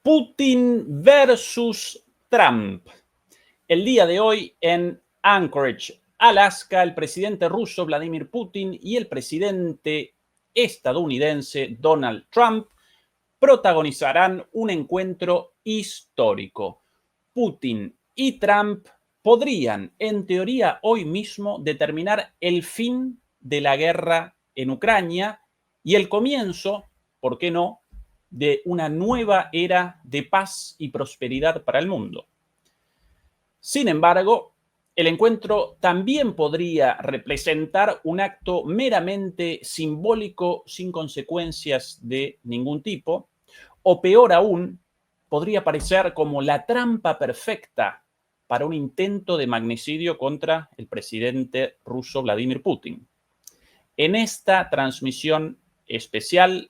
Putin versus Trump. El día de hoy en Anchorage, Alaska, el presidente ruso Vladimir Putin y el presidente estadounidense Donald Trump protagonizarán un encuentro histórico. Putin y Trump podrían, en teoría, hoy mismo determinar el fin de la guerra en Ucrania y el comienzo, ¿por qué no?, de una nueva era de paz y prosperidad para el mundo. Sin embargo, el encuentro también podría representar un acto meramente simbólico sin consecuencias de ningún tipo, o peor aún, podría parecer como la trampa perfecta para un intento de magnicidio contra el presidente ruso Vladimir Putin. En esta transmisión especial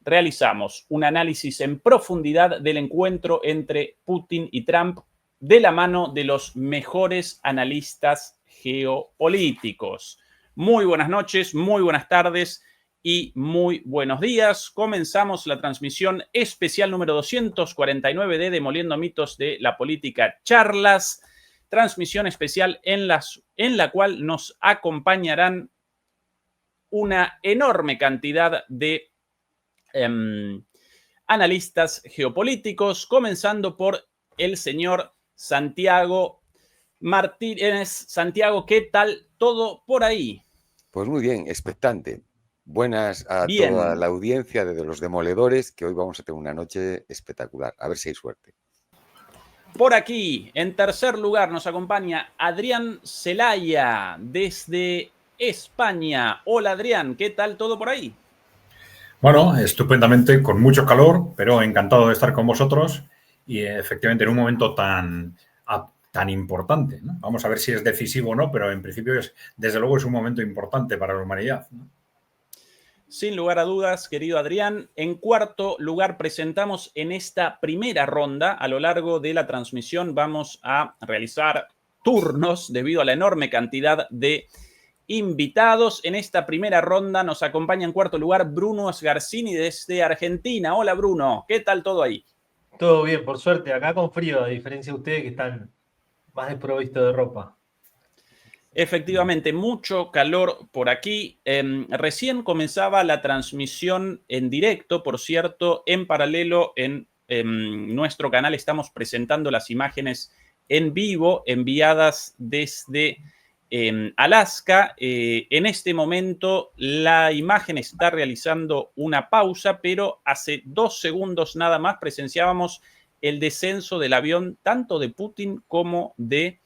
realizamos un análisis en profundidad del encuentro entre Putin y Trump de la mano de los mejores analistas geopolíticos. Muy buenas noches, muy buenas tardes y muy buenos días. Comenzamos la transmisión especial número 249 de Demoliendo Mitos de la Política Charlas, transmisión especial en la cual nos acompañarán una enorme cantidad de analistas geopolíticos, comenzando por el señor Santiago Martínez. Santiago, ¿qué tal todo por ahí? Pues muy bien, expectante. Buenas a Bien. Toda la audiencia de Los Demoledores, que hoy vamos a tener una noche espectacular. A ver si hay suerte. Por aquí, en tercer lugar, nos acompaña Adrián Celaya desde España. Hola Adrián, ¿qué tal todo por ahí? Bueno, estupendamente, con mucho calor, pero encantado de estar con vosotros y efectivamente en un momento tan importante, ¿no? Vamos a ver si es decisivo o no, pero en principio desde luego es un momento importante para la humanidad, ¿no? Sin lugar a dudas, querido Adrián. En cuarto lugar, presentamos en esta primera ronda, a lo largo de la transmisión, vamos a realizar turnos debido a la enorme cantidad de invitados. En esta primera ronda nos acompaña en cuarto lugar Bruno Sgarcini desde Argentina. Hola Bruno, ¿qué tal todo ahí? Todo bien, por suerte. Acá con frío, a diferencia de ustedes que están más desprovistos de ropa. Efectivamente, mucho calor por aquí. Recién comenzaba la transmisión en directo, por cierto, en paralelo en nuestro canal estamos presentando las imágenes en vivo enviadas desde Alaska. En este momento la imagen está realizando una pausa, pero hace 2 segundos nada más presenciábamos el descenso del avión tanto de Putin como de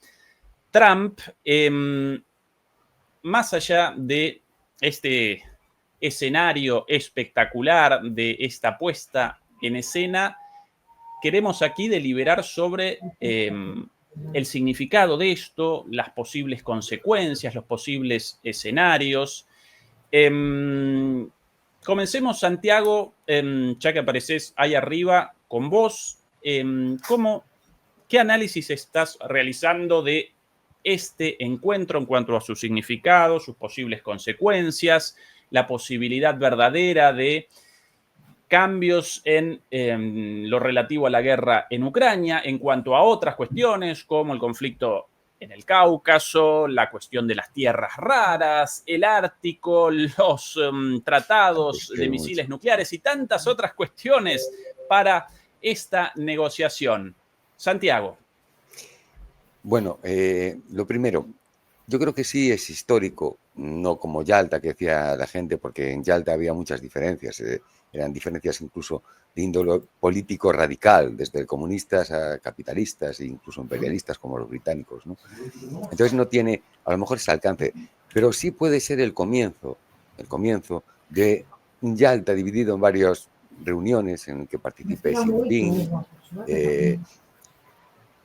Trump. Más allá de este escenario espectacular, de esta puesta en escena, queremos aquí deliberar sobre el significado de esto, las posibles consecuencias, los posibles escenarios. Comencemos, Santiago, ya que apareces ahí arriba con vos. ¿Qué análisis estás realizando de este encuentro en cuanto a su significado, sus posibles consecuencias, la posibilidad verdadera de cambios en lo relativo a la guerra en Ucrania, en cuanto a otras cuestiones como el conflicto en el Cáucaso, la cuestión de las tierras raras, el Ártico, los tratados de misiles nucleares y tantas otras cuestiones para esta negociación? Santiago. Bueno, lo primero, yo creo que sí es histórico, no como Yalta, que decía la gente, porque en Yalta había muchas diferencias, eran diferencias incluso de índole político radical, desde comunistas a capitalistas e incluso imperialistas como los británicos, ¿no? Entonces no tiene a lo mejor ese alcance, pero sí puede ser el comienzo de un Yalta dividido en varias reuniones en que participe Xi Jinping,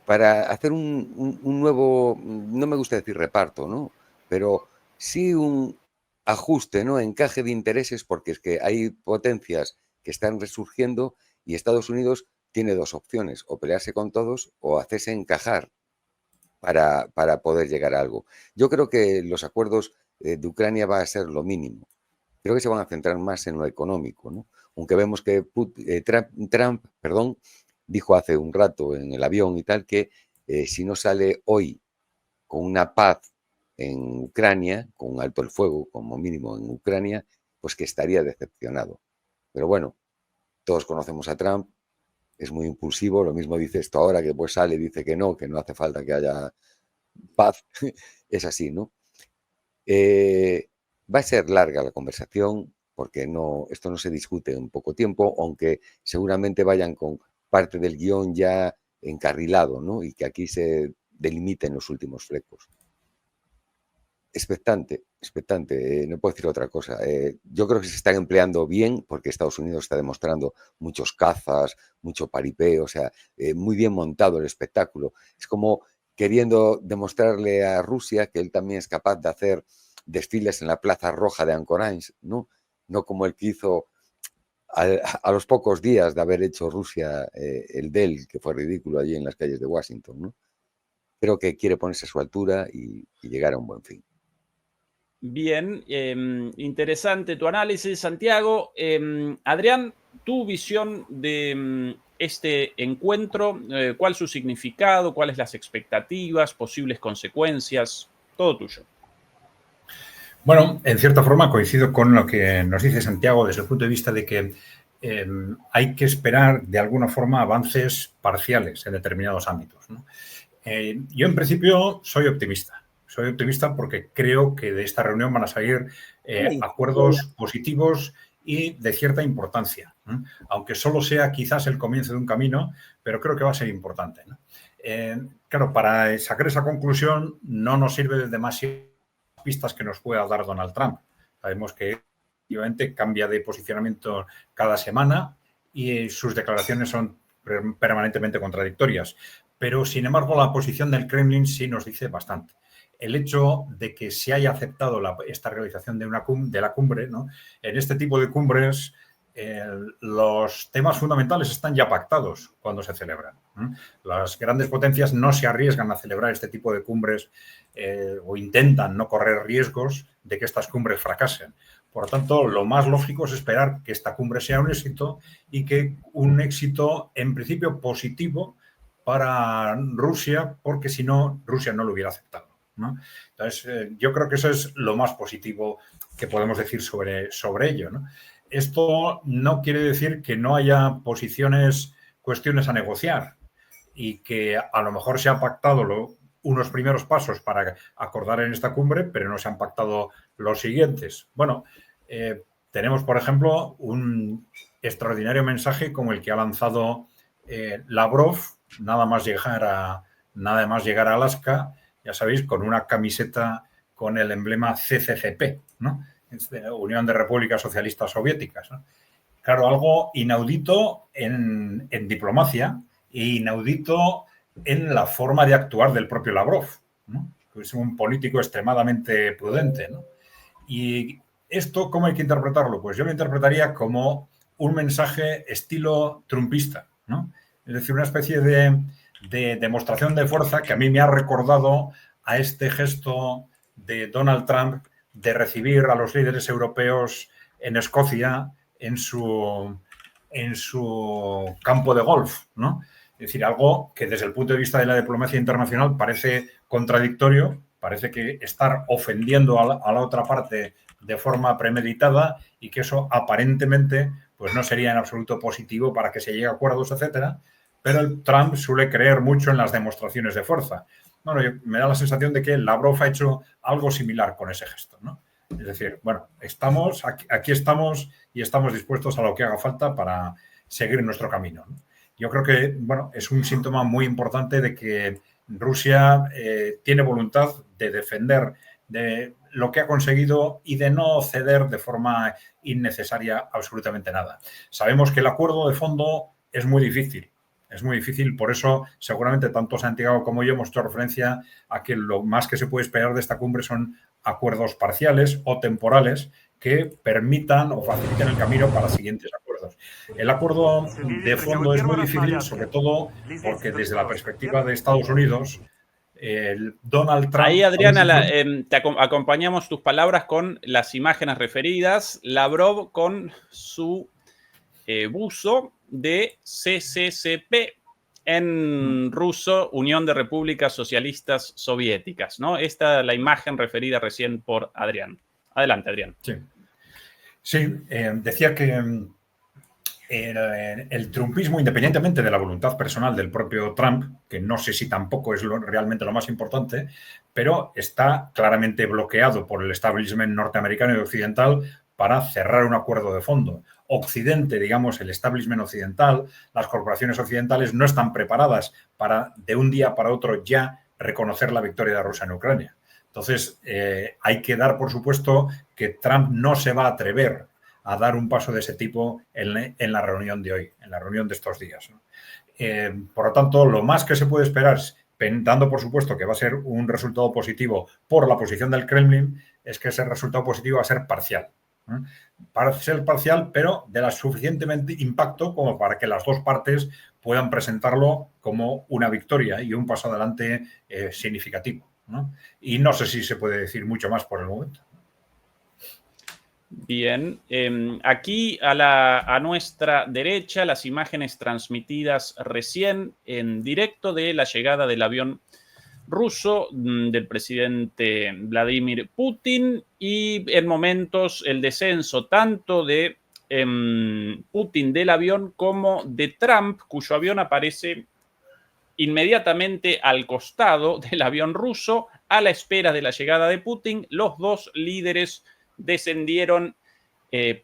para hacer un nuevo, no me gusta decir reparto, ¿no?, pero sí un ajuste, ¿no?, encaje de intereses, porque es que hay potencias que están resurgiendo y Estados Unidos tiene 2 opciones, o pelearse con todos o hacerse encajar para poder llegar a algo. Yo creo que los acuerdos de Ucrania va a ser lo mínimo. Creo que se van a centrar más en lo económico, ¿no? Aunque vemos que Trump dijo hace un rato en el avión y tal que si no sale hoy con una paz en Ucrania, con un alto el fuego como mínimo en Ucrania, pues que estaría decepcionado. Pero bueno, todos conocemos a Trump, es muy impulsivo, lo mismo dice esto ahora, que pues sale y dice que no hace falta que haya paz, es así, ¿no? Va a ser larga la conversación porque esto no se discute en poco tiempo, aunque seguramente vayan con parte del guión ya encarrilado, ¿no? Y que aquí se delimiten los últimos flecos. Expectante, no puedo decir otra cosa. Yo creo que se están empleando bien porque Estados Unidos está demostrando muchos cazas, mucho paripé, o sea, muy bien montado el espectáculo. Es como queriendo demostrarle a Rusia que él también es capaz de hacer desfiles en la Plaza Roja de Anchorage, ¿no? No como el que hizo a los pocos días de haber hecho Rusia el DEL, que fue ridículo allí en las calles de Washington, ¿no? Creo que quiere ponerse a su altura y llegar a un buen fin. Bien, interesante tu análisis, Santiago. Adrián, tu visión de este encuentro, ¿cuál es su significado? ¿Cuáles las expectativas, posibles consecuencias? Todo tuyo. Bueno, en cierta forma coincido con lo que nos dice Santiago desde el punto de vista de que hay que esperar de alguna forma avances parciales en determinados ámbitos, ¿no? Yo en principio soy optimista. Soy optimista porque creo que de esta reunión van a salir acuerdos positivos y de cierta importancia, ¿no? Aunque solo sea quizás el comienzo de un camino, pero creo que va a ser importante, ¿no? Claro, para sacar esa conclusión no nos sirve de demasiadas pistas que nos pueda dar Donald Trump. Sabemos que efectivamente cambia de posicionamiento cada semana y sus declaraciones son permanentemente contradictorias. Pero, sin embargo, la posición del Kremlin sí nos dice bastante. El hecho de que se haya aceptado esta realización de la cumbre, ¿no? En este tipo de cumbres, los temas fundamentales están ya pactados cuando se celebran, ¿no? Las grandes potencias no se arriesgan a celebrar este tipo de cumbres o intentan no correr riesgos de que estas cumbres fracasen. Por lo tanto, lo más lógico es esperar que esta cumbre sea un éxito y que un éxito, en principio, positivo para Rusia, porque si no, Rusia no lo hubiera aceptado, ¿no? Entonces, yo creo que eso es lo más positivo que podemos decir sobre ello, ¿no? Esto no quiere decir que no haya cuestiones a negociar y que a lo mejor se ha pactado unos primeros pasos para acordar en esta cumbre, pero no se han pactado los siguientes. Bueno, tenemos, por ejemplo, un extraordinario mensaje como el que ha lanzado Lavrov, nada más llegar a Alaska, ya sabéis, con una camiseta con el emblema CCCP, ¿no? Unión de Repúblicas Socialistas Soviéticas, ¿no? Claro, algo inaudito en diplomacia e inaudito en la forma de actuar del propio Lavrov, ¿no? Que es un político extremadamente prudente, ¿no? Y esto, ¿cómo hay que interpretarlo? Pues yo lo interpretaría como un mensaje estilo trumpista, ¿no? Es decir, una especie de demostración de fuerza que a mí me ha recordado a este gesto de Donald Trump de recibir a los líderes europeos en Escocia en su campo de golf, ¿no? Es decir, algo que desde el punto de vista de la diplomacia internacional parece contradictorio, parece que estar ofendiendo a la otra parte de forma premeditada y que eso aparentemente pues no sería en absoluto positivo para que se llegue a acuerdos, etcétera. Pero el Trump suele creer mucho en las demostraciones de fuerza. Bueno, me da la sensación de que Lavrov ha hecho algo similar con ese gesto, ¿no? Es decir, bueno, aquí estamos y estamos dispuestos a lo que haga falta para seguir nuestro camino, ¿no? Yo creo que, bueno, es un síntoma muy importante de que Rusia tiene voluntad de defender de lo que ha conseguido y de no ceder de forma innecesaria absolutamente nada. Sabemos que el acuerdo de fondo es muy difícil. Es muy difícil, por eso seguramente tanto Santiago como yo hemos hecho referencia a que lo más que se puede esperar de esta cumbre son acuerdos parciales o temporales que permitan o faciliten el camino para siguientes acuerdos. El acuerdo de fondo es muy difícil, sobre todo porque desde la perspectiva de Estados Unidos, Donald Trump... Ahí, Adriana, te acompañamos tus palabras con las imágenes referidas. Lavrov con su buzo de CCCP, en ruso, Unión de Repúblicas Socialistas Soviéticas, ¿no? Esta la imagen referida recién por Adrián. Adelante, Adrián. Sí, decía que el trumpismo, independientemente de la voluntad personal del propio Trump, que no sé si tampoco es realmente lo más importante, pero está claramente bloqueado por el establishment norteamericano y occidental para cerrar un acuerdo de fondo. Occidente, digamos, el establishment occidental, las corporaciones occidentales no están preparadas para, de un día para otro, ya reconocer la victoria de Rusia en Ucrania. Entonces, hay que dar por supuesto que Trump no se va a atrever a dar un paso de ese tipo en la reunión de hoy, en la reunión de estos días, ¿no? Por lo tanto, lo más que se puede esperar, dando por supuesto que va a ser un resultado positivo por la posición del Kremlin, es que ese resultado positivo va a ser parcial. Para ser parcial, pero de la suficientemente impacto como para que las dos partes puedan presentarlo como una victoria y un paso adelante significativo, ¿no? Y no sé si se puede decir mucho más por el momento. Bien, aquí a nuestra derecha las imágenes transmitidas recién en directo de la llegada del avión ruso del presidente Vladimir Putin y en momentos el descenso tanto de Putin del avión como de Trump, cuyo avión aparece inmediatamente al costado del avión ruso a la espera de la llegada de Putin. Los dos líderes descendieron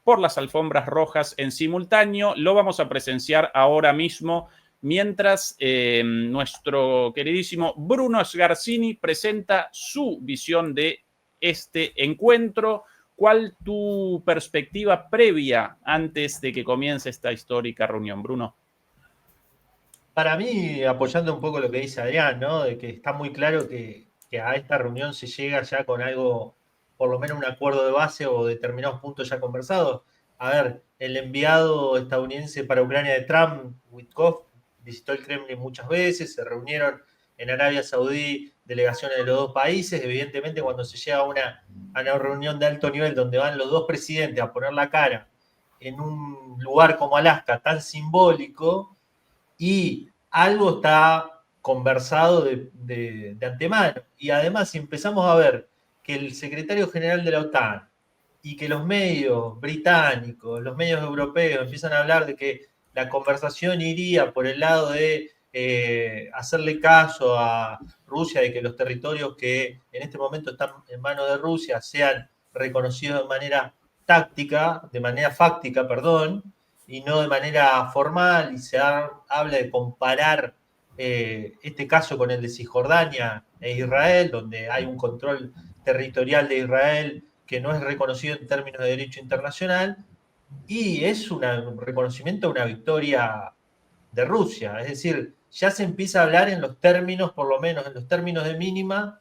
por las alfombras rojas en simultáneo. Lo vamos a presenciar ahora mismo mientras nuestro queridísimo Bruno Sgarzini presenta su visión de este encuentro. ¿Cuál tu perspectiva previa antes de que comience esta histórica reunión, Bruno? Para mí, apoyando un poco lo que dice Adrián, ¿no? De que está muy claro que a esta reunión se llega ya con algo, por lo menos un acuerdo de base o determinados puntos ya conversados. A ver, el enviado estadounidense para Ucrania de Trump, Witkoff, visitó el Kremlin muchas veces, se reunieron en Arabia Saudí delegaciones de los dos países. Evidentemente, cuando se llega a una reunión de alto nivel donde van los dos presidentes a poner la cara en un lugar como Alaska tan simbólico, y algo está conversado de antemano. Y además, si empezamos a ver que el secretario general de la OTAN y que los medios británicos, los medios europeos empiezan a hablar de que la conversación iría por el lado de hacerle caso a Rusia, de que los territorios que en este momento están en manos de Rusia sean reconocidos de manera fáctica, perdón, y no de manera formal, y se habla de comparar este caso con el de Cisjordania e Israel, donde hay un control territorial de Israel que no es reconocido en términos de derecho internacional, y es un reconocimiento de una victoria de Rusia. Es decir, ya se empieza a hablar en los términos, por lo menos en los términos de mínima,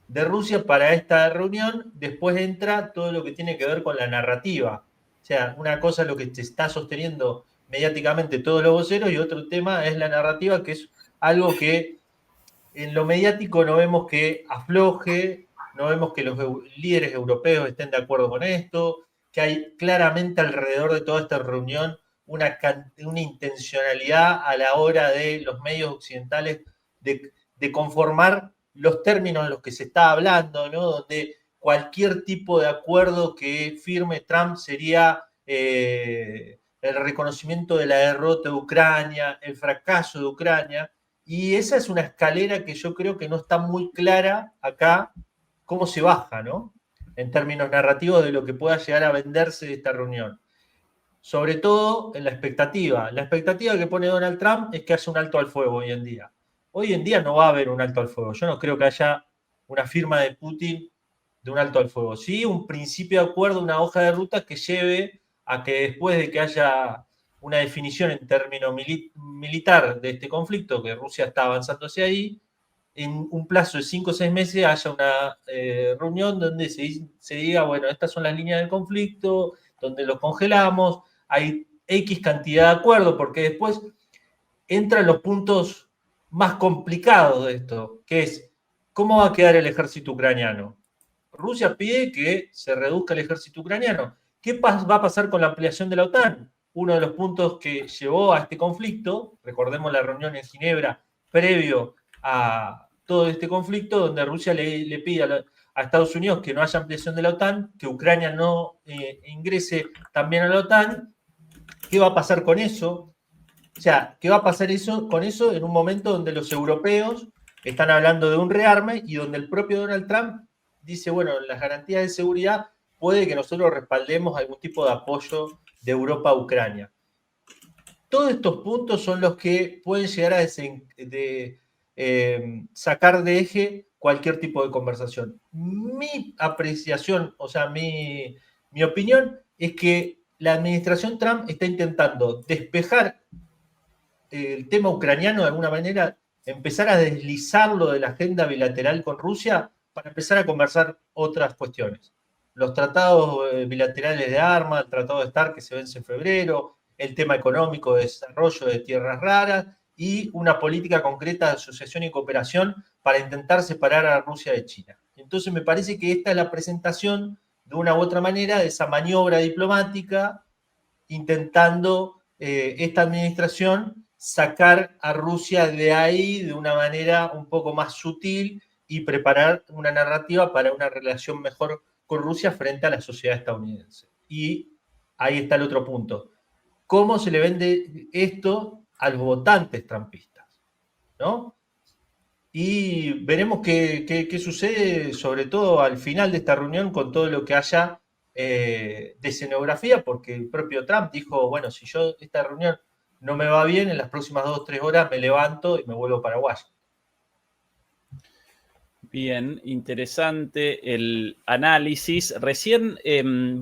de Rusia para esta reunión. Después entra todo lo que tiene que ver con la narrativa. O sea, una cosa es lo que se está sosteniendo mediáticamente todos los voceros y otro tema es la narrativa, que es algo que en lo mediático no vemos que afloje, no vemos que los líderes europeos estén de acuerdo con esto, que hay claramente alrededor de toda esta reunión una intencionalidad a la hora de los medios occidentales de conformar los términos en los que se está hablando, ¿no? Donde cualquier tipo de acuerdo que firme Trump sería el reconocimiento de la derrota de Ucrania, el fracaso de Ucrania, y esa es una escalera que yo creo que no está muy clara acá cómo se baja, ¿no? En términos narrativos de lo que pueda llegar a venderse de esta reunión. Sobre todo en la expectativa. La expectativa que pone Donald Trump es que haya un alto al fuego hoy en día. Hoy en día no va a haber un alto al fuego. Yo no creo que haya una firma de Putin de un alto al fuego. Sí, un principio de acuerdo, una hoja de ruta que lleve a que después de que haya una definición en términos militar de este conflicto, que Rusia está avanzando hacia ahí, en un plazo de 5 o 6 meses haya una reunión donde se diga, bueno, estas son las líneas del conflicto, donde lo congelamos, hay X cantidad de acuerdos, porque después entran los puntos más complicados de esto, que es, ¿cómo va a quedar el ejército ucraniano? Rusia pide que se reduzca el ejército ucraniano. ¿Qué va a pasar con la ampliación de la OTAN? uno de los puntos que llevó a este conflicto. Recordemos la reunión en Ginebra previo a todo este conflicto, donde Rusia le pide a Estados Unidos que no haya ampliación de la OTAN, que Ucrania no ingrese también a la OTAN. ¿Qué va a pasar con eso? O sea, ¿qué va a pasar con eso en un momento donde los europeos están hablando de un rearme y donde el propio Donald Trump dice, bueno, las garantías de seguridad puede que nosotros respaldemos algún tipo de apoyo de Europa a Ucrania? Todos estos puntos son los que pueden llegar a sacar de eje cualquier tipo de conversación. Mi apreciación, o sea, mi opinión es que la administración Trump está intentando despejar el tema ucraniano de alguna manera, empezar a deslizarlo de la agenda bilateral con Rusia para empezar a conversar otras cuestiones. Los tratados bilaterales de armas, el tratado de START que se vence en febrero, el tema económico de desarrollo de tierras raras y una política concreta de asociación y cooperación para intentar separar a Rusia de China. Entonces me parece que esta es la presentación de una u otra manera de esa maniobra diplomática intentando esta administración sacar a Rusia de ahí de una manera un poco más sutil y preparar una narrativa para una relación mejor con Rusia frente a la sociedad estadounidense. Y ahí está el otro punto. ¿Cómo se le vende esto a los votantes trumpistas? ¿No? Y veremos qué sucede, sobre todo al final de esta reunión, con todo lo que haya de escenografía, porque el propio Trump dijo, bueno, si yo esta reunión no me va bien, en las próximas 2 o 3 horas me levanto y me vuelvo para Washington. Bien, interesante el análisis. Recién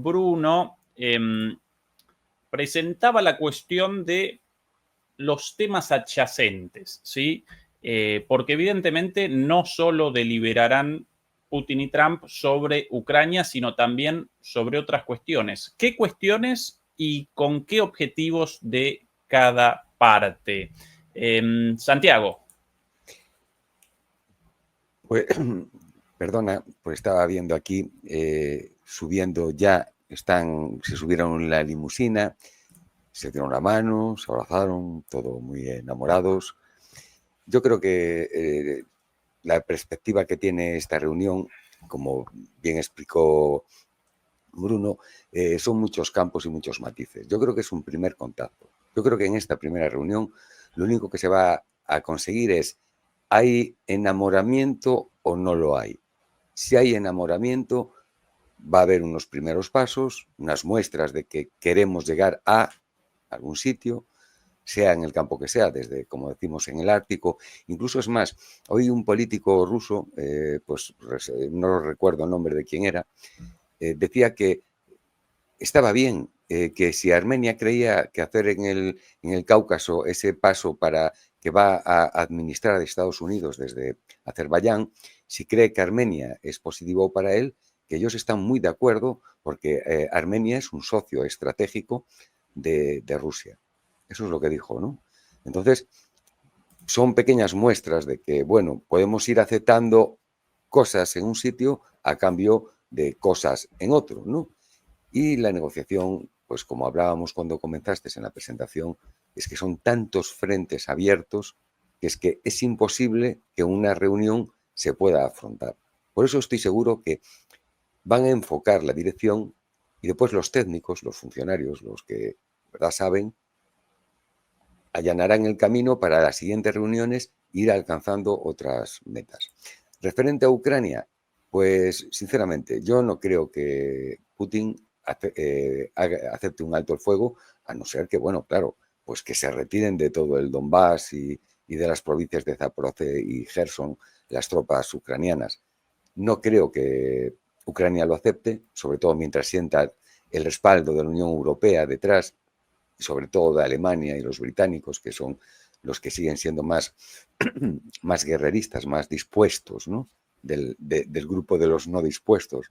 Bruno presentaba la cuestión de los temas adyacentes, ¿sí? Porque evidentemente no solo deliberarán Putin y Trump sobre Ucrania, sino también sobre otras cuestiones. ¿Qué cuestiones y con qué objetivos de cada parte? Santiago. Pues, perdona, pues estaba viendo aquí, subiendo ya, se subieron en la limusina, se dieron la mano, se abrazaron, todo muy enamorados. Yo creo que la perspectiva que tiene esta reunión, como bien explicó Bruno, son muchos campos y muchos matices. Yo creo que es un primer contacto. Yo creo que en esta primera reunión lo único que se va a conseguir es, ¿hay enamoramiento o no lo hay? Si hay enamoramiento, va a haber unos primeros pasos, unas muestras de que queremos llegar a algún sitio, sea en el campo que sea, desde, como decimos, en el Ártico. Incluso es más, hoy un político ruso, pues no recuerdo el nombre de quién era, decía que estaba bien, que si Armenia creía que hacer en el Cáucaso ese paso para que va a administrar a Estados Unidos desde Azerbaiyán, si cree que Armenia es positivo para él, que ellos están muy de acuerdo porque Armenia es un socio estratégico de Rusia. Eso es lo que dijo, ¿no? Entonces, son pequeñas muestras de que, bueno, podemos ir aceptando cosas en un sitio a cambio de cosas en otro, ¿no? Y la negociación, pues como hablábamos cuando comenzaste en la presentación, es que son tantos frentes abiertos que es imposible que una reunión se pueda afrontar. Por eso estoy seguro que van a enfocar la dirección y después los técnicos, los funcionarios, los que ¿verdad? Saben, allanarán el camino para las siguientes reuniones ir alcanzando otras metas. Referente a Ucrania, pues sinceramente yo no creo que Putin acepte un alto el fuego, a no ser que, bueno, claro, pues que se retiren de todo el Donbass y de las provincias de Zaporozhye y Gerson las tropas ucranianas. No creo que Ucrania lo acepte, sobre todo mientras sienta el respaldo de la Unión Europea detrás, y sobre todo de Alemania y los británicos, que son los que siguen siendo más guerreristas, más dispuestos, ¿no? Del grupo de los no dispuestos.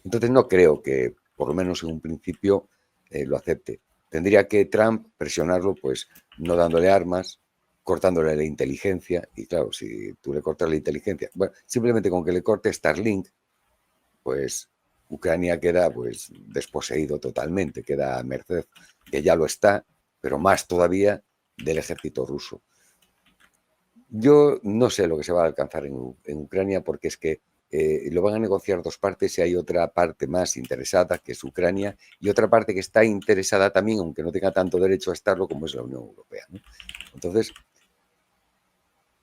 Entonces no creo que, por lo menos en un principio, lo acepte. Tendría que Trump presionarlo, pues no dándole armas, cortándole la inteligencia, y claro, si tú le cortas la inteligencia, bueno, simplemente con que le corte Starlink, pues Ucrania queda pues desposeído totalmente, queda a merced, que ya lo está, pero más todavía del ejército ruso. Yo no sé lo que se va a alcanzar en Ucrania, porque es que lo van a negociar dos partes y hay otra parte más interesada, que es Ucrania, y otra parte que está interesada también, aunque no tenga tanto derecho a estarlo, como es la Unión Europea, ¿no? Entonces,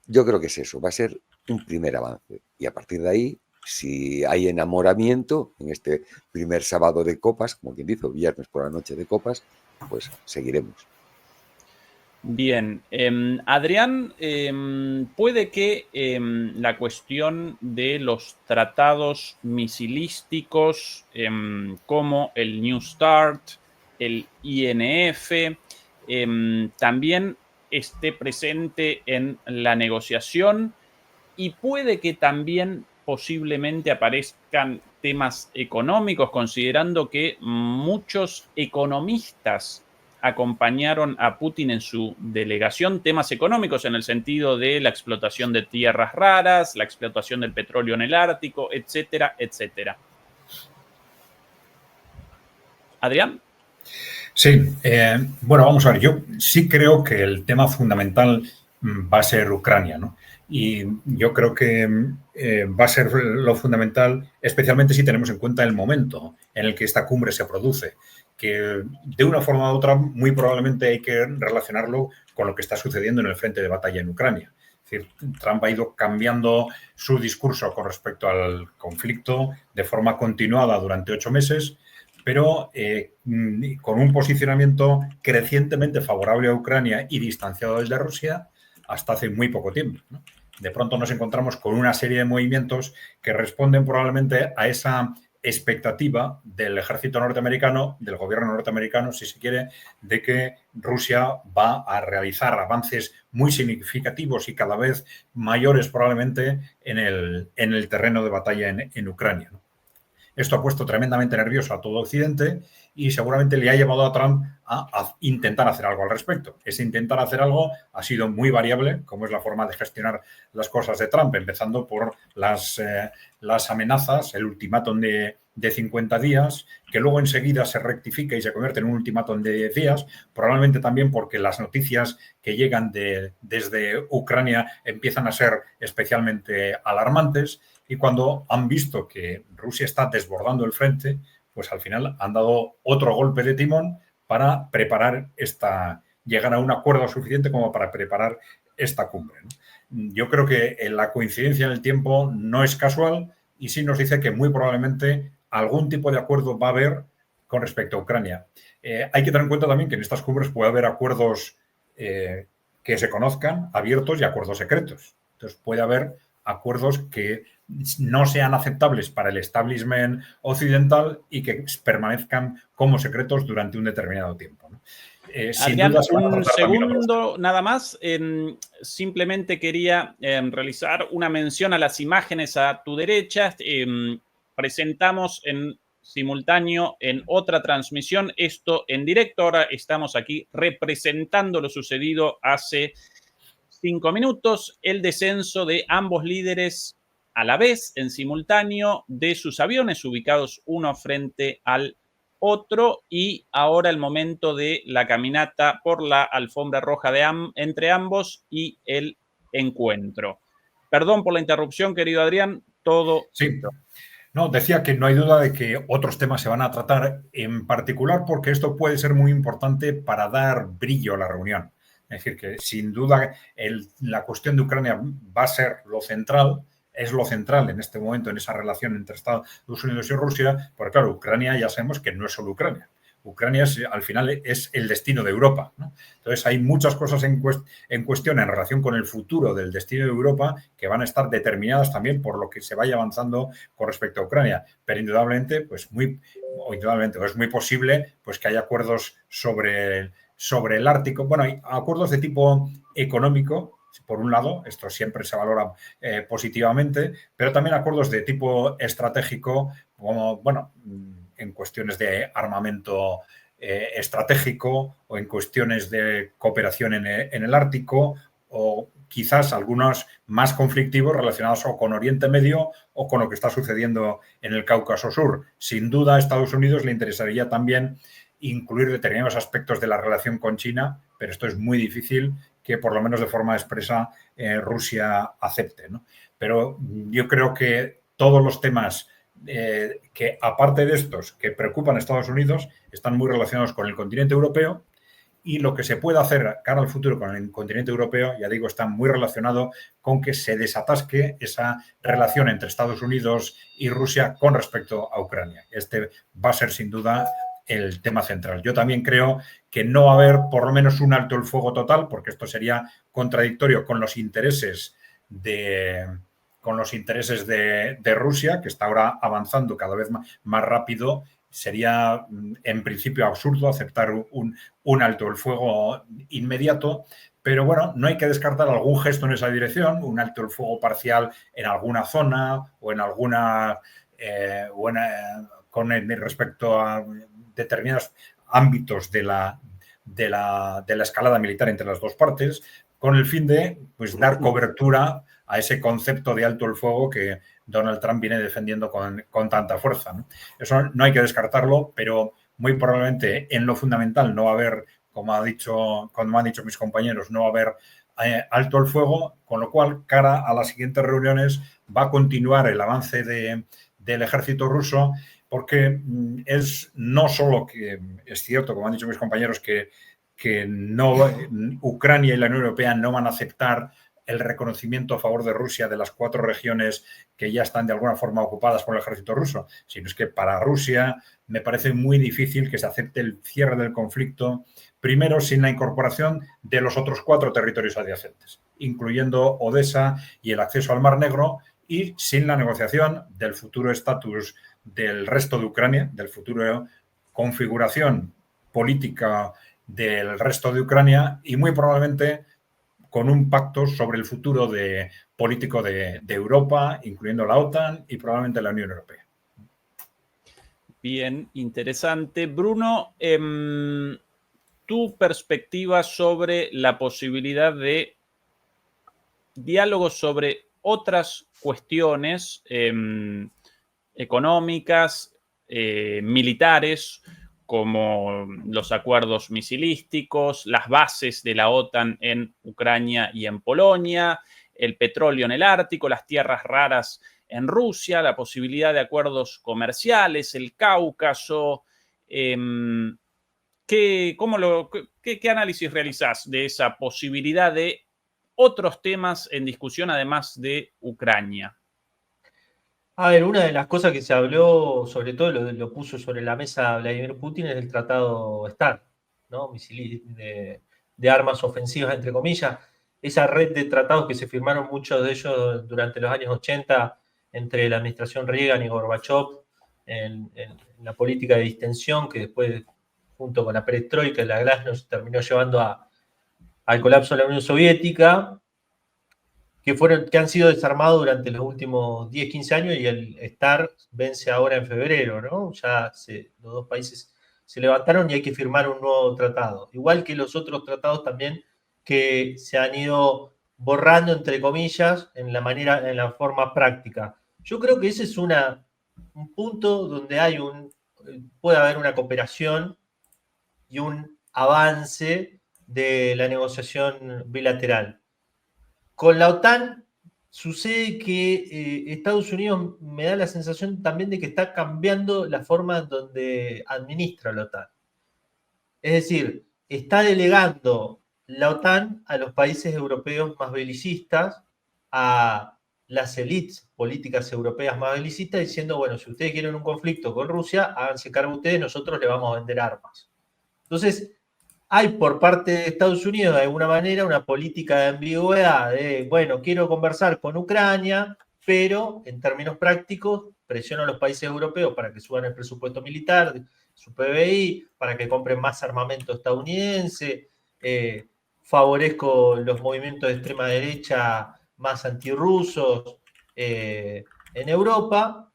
yo creo que es eso, va a ser un primer avance. Y a partir de ahí, si hay enamoramiento en este primer sábado de copas, como quien dice, viernes por la noche de copas, pues seguiremos. Bien, Adrián, puede que la cuestión de los tratados misilísticos como el New START, el INF, también esté presente en la negociación, y puede que también posiblemente aparezcan temas económicos, considerando que muchos economistas acompañaron a Putin en su delegación, temas económicos en el sentido de la explotación de tierras raras, la explotación del petróleo en el Ártico, etcétera, etcétera. Adrián. Sí, bueno, vamos a ver, yo sí creo que el tema fundamental va a ser Ucrania, ¿no? Y yo creo que va a ser lo fundamental, especialmente si tenemos en cuenta el momento en el que esta cumbre se produce, que de una forma u otra muy probablemente hay que relacionarlo con lo que está sucediendo en el frente de batalla en Ucrania. Es decir, Trump ha ido cambiando su discurso con respecto al conflicto de forma continuada durante 8 meses, pero con un posicionamiento crecientemente favorable a Ucrania y distanciado desde Rusia hasta hace muy poco tiempo, ¿no? De pronto nos encontramos con una serie de movimientos que responden probablemente a esa expectativa del ejército norteamericano, del gobierno norteamericano, si se quiere, de que Rusia va a realizar avances muy significativos y cada vez mayores probablemente en el terreno de batalla en Ucrania, ¿no? Esto ha puesto tremendamente nervioso a todo Occidente y seguramente le ha llevado a Trump a intentar hacer algo al respecto. Ese intentar hacer algo ha sido muy variable, como es la forma de gestionar las cosas de Trump, empezando por las amenazas, el ultimátum de 50 días, que luego enseguida se rectifica y se convierte en un ultimátum de 10 días, probablemente también porque las noticias que llegan desde Ucrania empiezan a ser especialmente alarmantes. Y cuando han visto que Rusia está desbordando el frente, pues al final han dado otro golpe de timón para preparar llegar a un acuerdo suficiente como para preparar esta cumbre, ¿no? Yo creo que la coincidencia en el tiempo no es casual y sí nos dice que muy probablemente algún tipo de acuerdo va a haber con respecto a Ucrania. Hay que tener en cuenta también que en estas cumbres puede haber acuerdos que se conozcan, abiertos, y acuerdos secretos. Entonces puede haber acuerdos que no sean aceptables para el establishment occidental y que permanezcan como secretos durante un determinado tiempo, ¿no? Sin Adrián, duda se van a un tratar también otros segundo temas. nada más. Simplemente quería realizar una mención a las imágenes a tu derecha. Presentamos en simultáneo en otra transmisión esto en directo. Ahora estamos aquí representando lo sucedido hace 5 minutos, el descenso de ambos líderes a la vez, en simultáneo, de sus aviones ubicados uno frente al otro, y ahora el momento de la caminata por la alfombra roja entre ambos y el encuentro. Perdón por la interrupción, querido Adrián, todo Sí. hecho. No, decía que no hay duda de que otros temas se van a tratar, en particular porque esto puede ser muy importante para dar brillo a la reunión. Es decir, que sin duda la cuestión de Ucrania va a ser lo central, es lo central en este momento en esa relación entre Estados Unidos y Rusia, porque claro, Ucrania ya sabemos que no es solo Ucrania. Ucrania al final es el destino de Europa, ¿no? Entonces hay muchas cosas en cuestión en relación con el futuro del destino de Europa que van a estar determinadas también por lo que se vaya avanzando con respecto a Ucrania. Pero indudablemente, es muy posible pues, que haya acuerdos sobre el Ártico. Bueno, hay acuerdos de tipo económico, por un lado, esto siempre se valora positivamente, pero también acuerdos de tipo estratégico, como, bueno, en cuestiones de armamento estratégico o en cuestiones de cooperación en el Ártico o quizás algunos más conflictivos relacionados o con Oriente Medio o con lo que está sucediendo en el Cáucaso Sur. Sin duda, a Estados Unidos le interesaría también incluir determinados aspectos de la relación con China, pero esto es muy difícil que, por lo menos de forma expresa, Rusia acepte, ¿no? Pero yo creo que todos los temas que, aparte de estos, que preocupan a Estados Unidos, están muy relacionados con el continente europeo, y lo que se puede hacer cara al futuro con el continente europeo, ya digo, está muy relacionado con que se desatasque esa relación entre Estados Unidos y Rusia con respecto a Ucrania. Este va a ser sin duda el tema central. Yo también creo que no va a haber por lo menos un alto el fuego total, porque esto sería contradictorio con los intereses de Rusia, que está ahora avanzando cada vez más rápido. Sería, en principio, absurdo aceptar un alto el fuego inmediato, pero bueno, no hay que descartar algún gesto en esa dirección, un alto el fuego parcial en alguna zona o en alguna, con respecto a determinados ámbitos de la escalada militar entre las dos partes, con el fin de dar cobertura a ese concepto de alto el fuego que Donald Trump viene defendiendo con tanta fuerza, ¿no? Eso no hay que descartarlo, pero muy probablemente en lo fundamental no va a haber, como han dicho mis compañeros, no va a haber alto el fuego, con lo cual, cara a las siguientes reuniones, va a continuar el avance del ejército ruso, porque es no solo que es cierto, como han dicho mis compañeros, que Ucrania y la Unión Europea no van a aceptar el reconocimiento a favor de Rusia de las 4 regiones que ya están de alguna forma ocupadas por el ejército ruso, sino es que para Rusia me parece muy difícil que se acepte el cierre del conflicto, primero sin la incorporación de los otros 4 territorios adyacentes, incluyendo Odessa y el acceso al Mar Negro, y sin la negociación del futuro estatus del resto de Ucrania, del futuro configuración política del resto de Ucrania, y muy probablemente con un pacto sobre el futuro político de Europa, incluyendo la OTAN y probablemente la Unión Europea. Bien, interesante. Bruno, tu perspectiva sobre la posibilidad de diálogos sobre otras cuestiones económicas, militares, como los acuerdos misilísticos, las bases de la OTAN en Ucrania y en Polonia, el petróleo en el Ártico, las tierras raras en Rusia, la posibilidad de acuerdos comerciales, el Cáucaso. ¿Qué análisis realizás de esa posibilidad de otros temas en discusión además de Ucrania? A ver, una de las cosas que se habló, sobre todo lo puso sobre la mesa Vladimir Putin, es el tratado START, ¿no? De armas ofensivas, entre comillas. Esa red de tratados que se firmaron, muchos de ellos durante los años 80, entre la administración Reagan y Gorbachev, en la política de distensión, que después, junto con la perestroika y la glasnost, terminó llevando al colapso de la Unión Soviética, que han sido desarmados durante los últimos 10, 15 años, y el START vence ahora en febrero, ¿no? Ya los dos países se levantaron y hay que firmar un nuevo tratado. Igual que los otros tratados también que se han ido borrando, entre comillas, en la forma práctica. Yo creo que ese es un punto donde puede haber una cooperación y un avance de la negociación bilateral. Con la OTAN sucede que Estados Unidos me da la sensación también de que está cambiando la forma en donde administra la OTAN. Es decir, está delegando la OTAN a los países europeos más belicistas, a las élites políticas europeas más belicistas, diciendo, bueno, si ustedes quieren un conflicto con Rusia, háganse cargo ustedes, nosotros le vamos a vender armas. Entonces, hay por parte de Estados Unidos, de alguna manera, una política de ambigüedad de, bueno, quiero conversar con Ucrania, pero en términos prácticos presiono a los países europeos para que suban el presupuesto militar, su PBI, para que compren más armamento estadounidense, favorezco los movimientos de extrema derecha más antirrusos en Europa.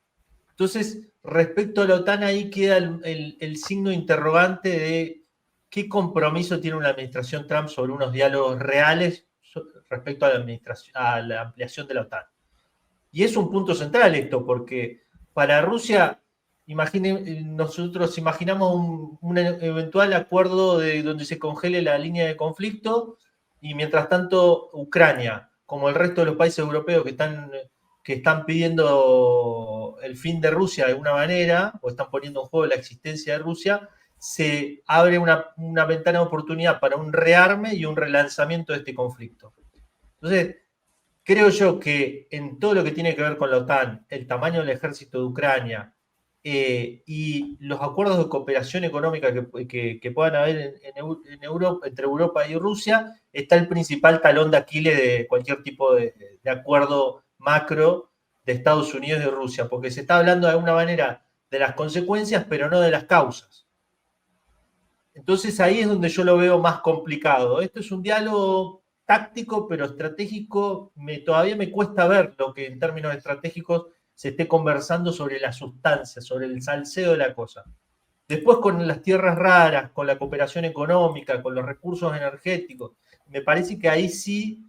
Entonces, respecto a la OTAN, ahí queda el signo interrogante de qué compromiso tiene una administración Trump sobre unos diálogos reales respecto a la ampliación de la OTAN. Y es un punto central esto, porque para Rusia, nosotros imaginamos un eventual acuerdo donde se congele la línea de conflicto y mientras tanto Ucrania, como el resto de los países europeos que están pidiendo el fin de Rusia de alguna manera, o están poniendo en juego la existencia de Rusia, se abre una ventana de oportunidad para un rearme y un relanzamiento de este conflicto. Entonces, creo yo que en todo lo que tiene que ver con la OTAN, el tamaño del ejército de Ucrania y los acuerdos de cooperación económica que puedan haber en Europa, entre Europa y Rusia, está el principal talón de Aquiles de cualquier tipo de acuerdo macro de Estados Unidos y Rusia, porque se está hablando de alguna manera de las consecuencias, pero no de las causas. Entonces ahí es donde yo lo veo más complicado. Esto es un diálogo táctico, pero estratégico. Todavía me cuesta ver lo que en términos estratégicos se esté conversando sobre la sustancia, sobre el salseo de la cosa. Después con las tierras raras, con la cooperación económica, con los recursos energéticos, me parece que ahí sí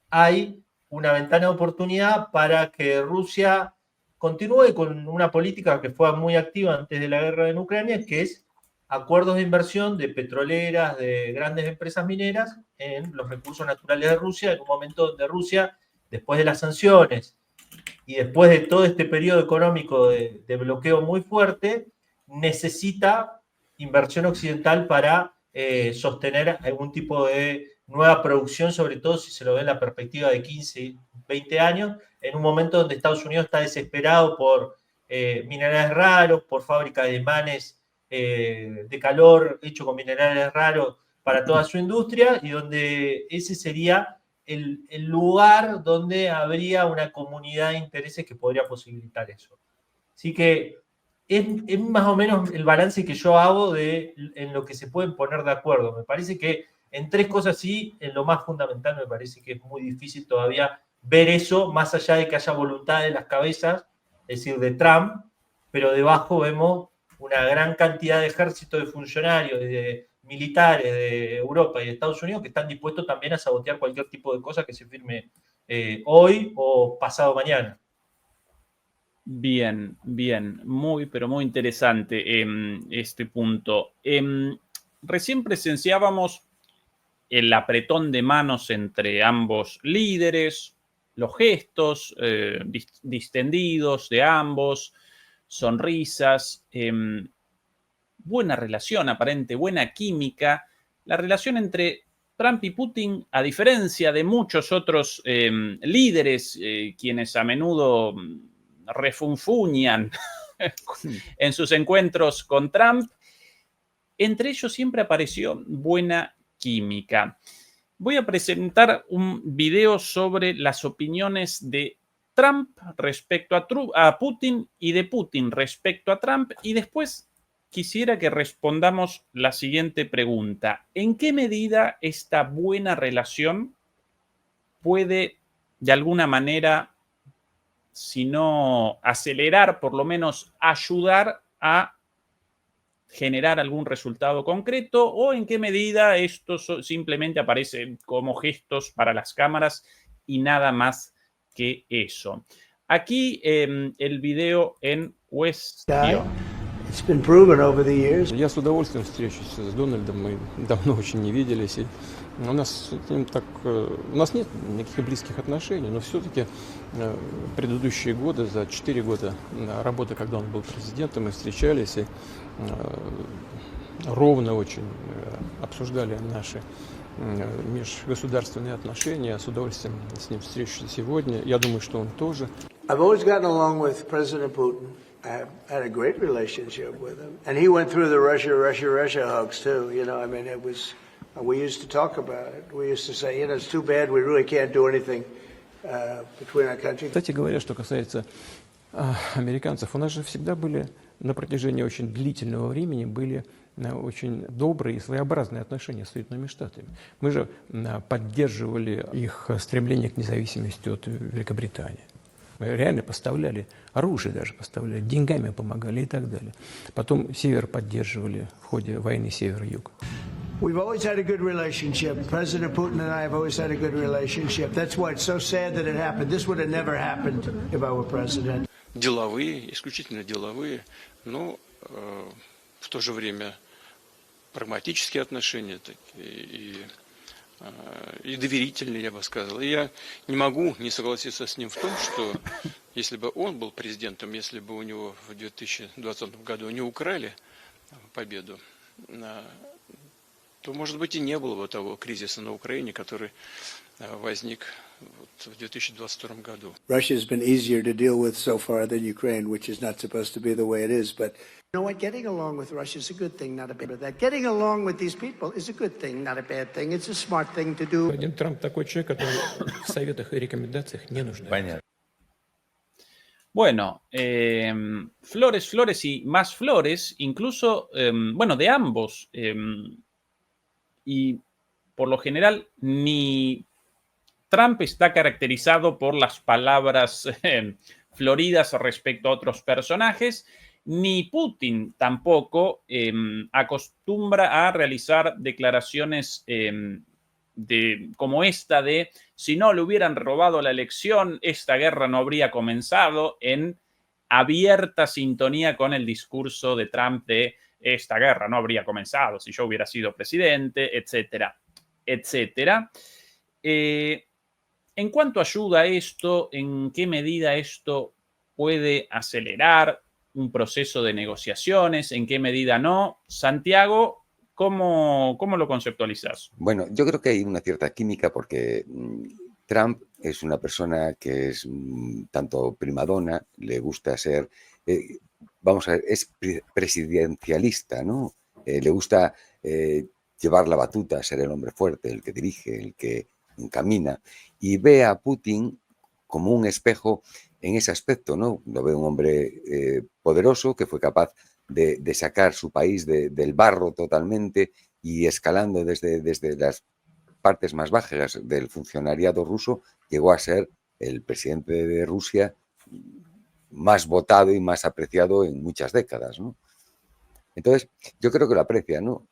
hay una ventana de oportunidad para que Rusia continúe con una política que fue muy activa antes de la guerra en Ucrania, que es acuerdos de inversión de petroleras, de grandes empresas mineras en los recursos naturales de Rusia, en un momento donde Rusia, después de las sanciones y después de todo este periodo económico de bloqueo muy fuerte, necesita inversión occidental para sostener algún tipo de nueva producción, sobre todo si se lo ve en la perspectiva de 15, 20 años, en un momento donde Estados Unidos está desesperado por minerales raros, por fábricas de imanes de calor hecho con minerales raros para toda su industria, y donde ese sería el lugar donde habría una comunidad de intereses que podría posibilitar eso. Así que es más o menos el balance que yo hago en lo que se pueden poner de acuerdo. Me parece que en tres cosas sí, en lo más fundamental me parece que es muy difícil todavía ver eso, más allá de que haya voluntad de las cabezas, es decir, de Trump, pero debajo vemos una gran cantidad de ejércitos, de funcionarios, de militares de Europa y de Estados Unidos que están dispuestos también a sabotear cualquier tipo de cosa que se firme hoy o pasado mañana. Bien, bien, pero muy interesante este punto. Recién presenciábamos el apretón de manos entre ambos líderes, los gestos distendidos de ambos, sonrisas, buena relación aparente, buena química. La relación entre Trump y Putin, a diferencia de muchos otros líderes, quienes a menudo refunfuñan en sus encuentros con Trump, entre ellos siempre apareció buena química. Voy a presentar un video sobre las opiniones de Trump respecto a Putin y de Putin respecto a Trump, y después quisiera que respondamos la siguiente pregunta. ¿En qué medida esta buena relación puede, de alguna manera, si no acelerar, por lo menos ayudar a generar algún resultado concreto, o en qué medida esto simplemente aparece como gestos para las cámaras y nada más que eso? Aquí el video en cuestión. It's been proven over the years. Я с удовольствием встречусь с Дональдом, мы давно очень не виделись. И у нас нет никаких близких отношений, но все-таки предыдущие годы, за 4 года работы, когда он был президентом, мы встречались и ровно очень обсуждали наши межгосударственные отношения. С удовольствием с ним встречусь сегодня. Я думаю, что он тоже. I've always gotten along with President Putin. I had a great relationship with him. And he went through the Russia hugs too. You know, I mean, it was, we used to talk about it. We used to say, you know, it's too bad we really can't do anything between our countries. Кстати говоря, что касается американцев, у нас же всегда были на протяжении очень длительного времени были очень добрые и своеобразные отношения с Соединенными Штатами. Мы же поддерживали их стремление к независимости от Великобритании. Мы реально поставляли оружие, даже поставляли, деньгами помогали и так далее. Потом Север поддерживали в ходе войны Север-Юг. We've always had a good relationship. President Putin and I have always had a good relationship. That's why it's so sad that it happened. This would have never happened if I were president. Деловые, исключительно деловые, но в то же время прагматические отношения и доверительные, я бы сказал. И я не могу не согласиться с ним в том, что если бы он был президентом, если бы у него в 2020 году не украли победу, то, может быть, и не было бы того кризиса на Украине, который возник в 2022 году. Russia has been easier to deal with so far than Ukraine, which is not supposed to be the way it is. But you know what? Getting along with Russia is a good thing, not a bad thing. Getting along with these people is a good thing, not a bad thing. It's a smart thing to do. Один Трамп такой человек, который в советах и рекомендациях не нуждается. Понятно. Bueno, flores, flores y más flores, incluso, bueno, de ambos. Y por lo general, ni Trump está caracterizado por las palabras floridas respecto a otros personajes, ni Putin tampoco acostumbra a realizar declaraciones como esta de si no le hubieran robado la elección, esta guerra no habría comenzado, en abierta sintonía con el discurso de Trump de esta guerra no habría comenzado si yo hubiera sido presidente, etcétera, etcétera. En cuanto ayuda a esto, ¿en qué medida esto puede acelerar un proceso de negociaciones? ¿En qué medida no? Santiago, ¿cómo lo conceptualizas? Bueno, yo creo que hay una cierta química porque Trump es una persona que es tanto primadona, le gusta ser, vamos a ver, es presidencialista, ¿no? Le gusta llevar la batuta, ser el hombre fuerte, el que dirige, el que encamina, y ve a Putin como un espejo en ese aspecto, ¿no? Lo ve un hombre poderoso que fue capaz de sacar su país del barro totalmente y escalando desde las partes más bajas del funcionariado ruso, llegó a ser el presidente de Rusia más votado y más apreciado en muchas décadas, ¿no? Entonces, yo creo que lo aprecia, ¿no?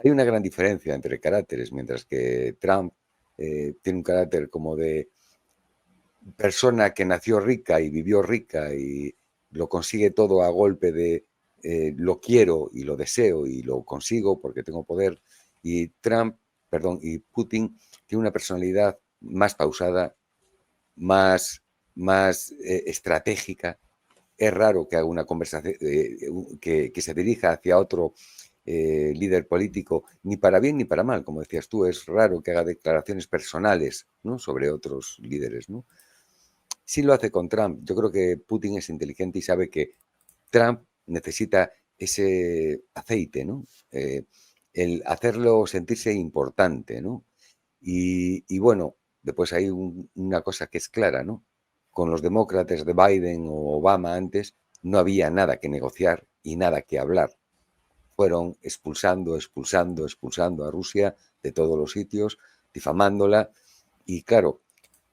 Hay una gran diferencia entre caracteres, mientras que Trump tiene un carácter como de persona que nació rica y vivió rica y lo consigue todo a golpe de lo quiero y lo deseo y lo consigo porque tengo poder. Y Putin tiene una personalidad más pausada, más estratégica. Es raro que haga una conversación que se dirija hacia otro líder político, ni para bien ni para mal, como decías tú. Es raro que haga declaraciones personales, ¿no?, sobre otros líderes, ¿no? Sí lo hace con Trump. Yo creo que Putin es inteligente y sabe que Trump necesita ese aceite, ¿no? El hacerlo sentirse importante, ¿no? Y bueno, después hay una cosa que es clara, ¿no? Con los demócratas de Biden o Obama antes no había nada que negociar y nada que hablar. Fueron expulsando a Rusia de todos los sitios, difamándola. Y claro,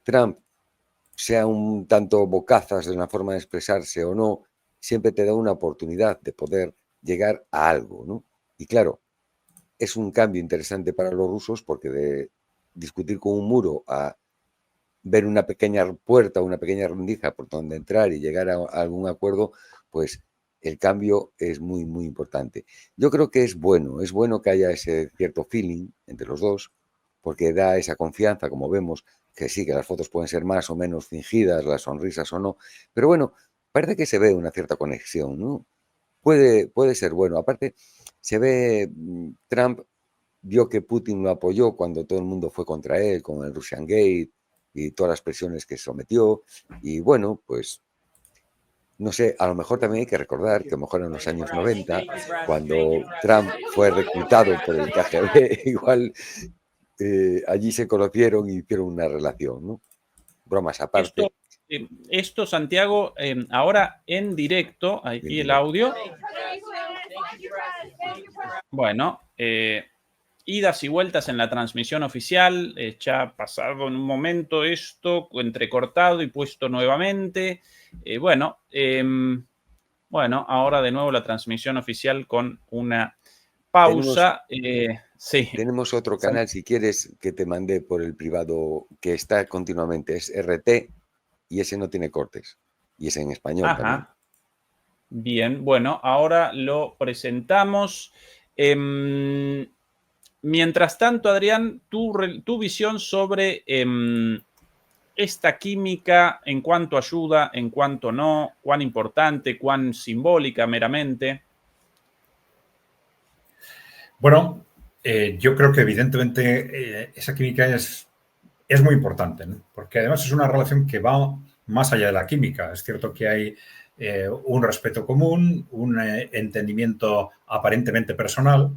Trump, sea un tanto bocazas de una forma de expresarse o no, siempre te da una oportunidad de poder llegar a algo, ¿no? Y claro, es un cambio interesante para los rusos porque de discutir con un muro a ver una pequeña puerta, una pequeña rendija por donde entrar y llegar a algún acuerdo, pues el cambio es muy, muy importante. Yo creo que es bueno que haya ese cierto feeling entre los dos, porque da esa confianza, como vemos, que sí, que las fotos pueden ser más o menos fingidas, las sonrisas o no, pero bueno, parece que se ve una cierta conexión, ¿no? Puede ser bueno. Aparte, se ve, Trump vio que Putin lo apoyó cuando todo el mundo fue contra él, con el Russian Gate y todas las presiones que sometió, y bueno, pues no sé, a lo mejor también hay que recordar que a lo mejor en los años 90, cuando Trump fue reclutado por el KGB, igual allí se conocieron y hicieron una relación, ¿no? Bromas aparte. Esto Santiago, ahora en directo, aquí el audio. Bueno, idas y vueltas en la transmisión oficial, ya pasado en un momento esto, entrecortado y puesto nuevamente. Bueno, ahora de nuevo la transmisión oficial con una pausa. Sí. Tenemos otro canal, si quieres, que te mandé por el privado, que está continuamente, es RT, y ese no tiene cortes. Y es en español también. Bien, bueno, ahora lo presentamos. Mientras tanto, Adrián, tu visión sobre esta química, en cuánto ayuda, en cuánto no, cuán importante, cuán simbólica meramente. Bueno, yo creo que evidentemente esa química es muy importante, ¿no? Porque además es una relación que va más allá de la química. Es cierto que hay un respeto común, un entendimiento aparentemente personal,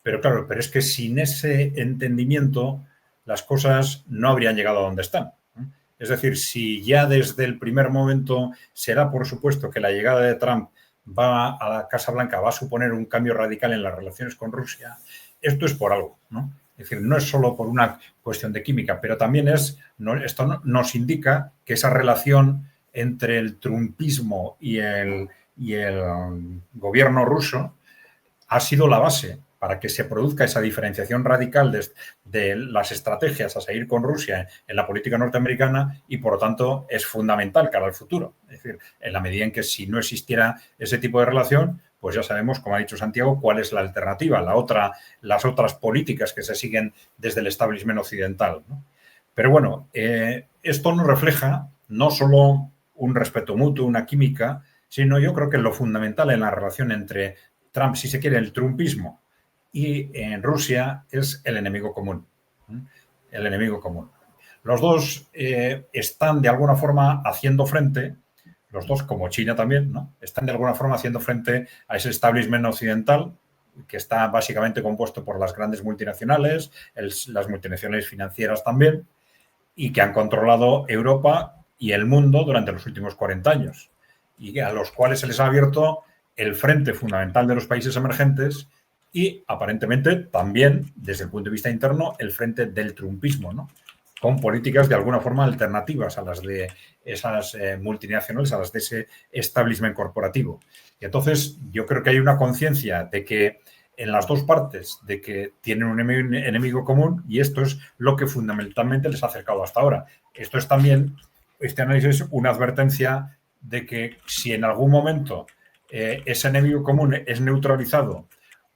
pero claro, pero es que sin ese entendimiento las cosas no habrían llegado a donde están, ¿no? Es decir, si ya desde el primer momento se da por supuesto que la llegada de Trump va a la Casa Blanca, va a suponer un cambio radical en las relaciones con Rusia, esto es por algo, ¿no? Es decir, no es solo por una cuestión de química, pero también esto nos indica que esa relación entre el trumpismo y el gobierno ruso ha sido la base para que se produzca esa diferenciación radical de las estrategias a seguir con Rusia en la política norteamericana y, por lo tanto, es fundamental cara al futuro. Es decir, en la medida en que si no existiera ese tipo de relación, pues ya sabemos, como ha dicho Santiago, cuál es la alternativa, las otras políticas que se siguen desde el establishment occidental, ¿no? Pero bueno, esto nos refleja no solo un respeto mutuo, una química, sino yo creo que lo fundamental en la relación entre Trump, si se quiere, el trumpismo y en Rusia es el enemigo común. El enemigo común. Los dos están de alguna forma haciendo frente, los dos como China también, ¿no? Están de alguna forma haciendo frente a ese establishment occidental que está básicamente compuesto por las grandes multinacionales, las multinacionales financieras también, y que han controlado Europa y el mundo durante los últimos 40 años, y a los cuales se les ha abierto el frente fundamental de los países emergentes y aparentemente también, desde el punto de vista interno, el frente del trumpismo, ¿no? Con políticas de alguna forma alternativas a las de esas multinacionales, a las de ese establishment corporativo. Y entonces yo creo que hay una conciencia de que en las dos partes de que tienen un enemigo común y esto es lo que fundamentalmente les ha acercado hasta ahora. Esto es también, este análisis, una advertencia de que si en algún momento ese enemigo común es neutralizado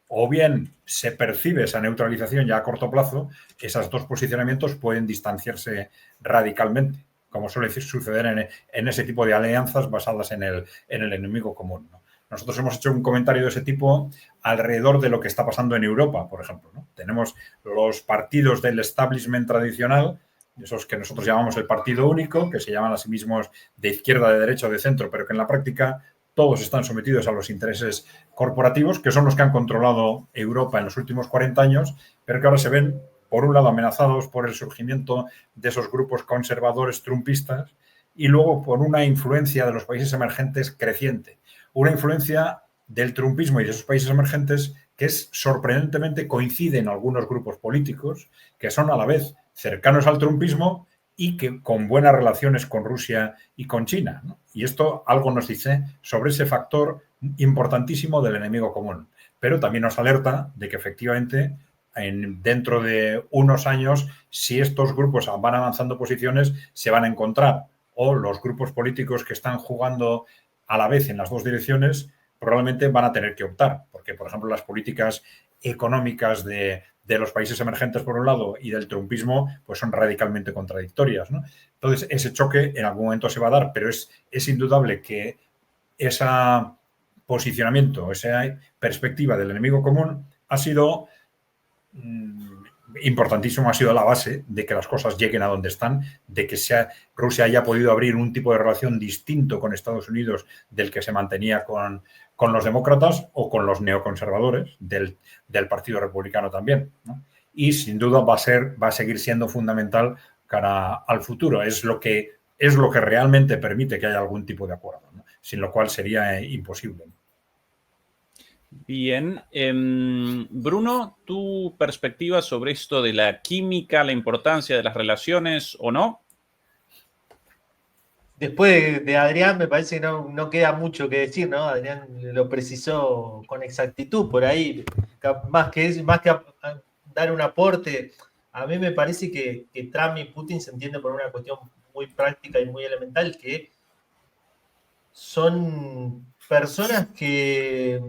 o bien se percibe esa neutralización ya a corto plazo, esos dos posicionamientos pueden distanciarse radicalmente, como suele suceder en ese tipo de alianzas basadas en el enemigo común, ¿no? Nosotros hemos hecho un comentario de ese tipo alrededor de lo que está pasando en Europa, por ejemplo, ¿no? Tenemos los partidos del establishment tradicional, esos que nosotros llamamos el partido único, que se llaman a sí mismos de izquierda, de derecha o de centro, pero que en la práctica todos están sometidos a los intereses corporativos, que son los que han controlado Europa en los últimos 40 años, pero que ahora se ven, por un lado, amenazados por el surgimiento de esos grupos conservadores trumpistas y luego por una influencia de los países emergentes creciente. Una influencia del trumpismo y de esos países emergentes que es sorprendentemente coincide en algunos grupos políticos que son a la vez cercanos al trumpismo y que con buenas relaciones con Rusia y con China, ¿no? Y esto algo nos dice sobre ese factor importantísimo del enemigo común. Pero también nos alerta de que efectivamente dentro de unos años, si estos grupos van avanzando posiciones, se van a encontrar o los grupos políticos que están jugando a la vez en las dos direcciones probablemente van a tener que optar, porque por ejemplo las políticas económicas de los países emergentes por un lado y del trumpismo pues son radicalmente contradictorias, ¿no? Entonces ese choque en algún momento se va a dar, pero es indudable que ese posicionamiento, esa perspectiva del enemigo común ha sido importantísimo, ha sido la base de que las cosas lleguen a donde están, de que Rusia haya podido abrir un tipo de relación distinto con Estados Unidos del que se mantenía con los demócratas o con los neoconservadores del Partido Republicano también, ¿no? Y sin duda va a seguir siendo fundamental cara al futuro. Es lo que realmente permite que haya algún tipo de acuerdo, ¿no? Sin lo cual sería imposible. Bien. Bruno, ¿tu perspectiva sobre esto de la química, la importancia de las relaciones o no? después de Adrián me parece que no queda mucho que decir, ¿no? Adrián lo precisó con exactitud por ahí. Más que dar un aporte, a mí me parece que Trump y Putin se entienden por una cuestión muy práctica y muy elemental, que son personas que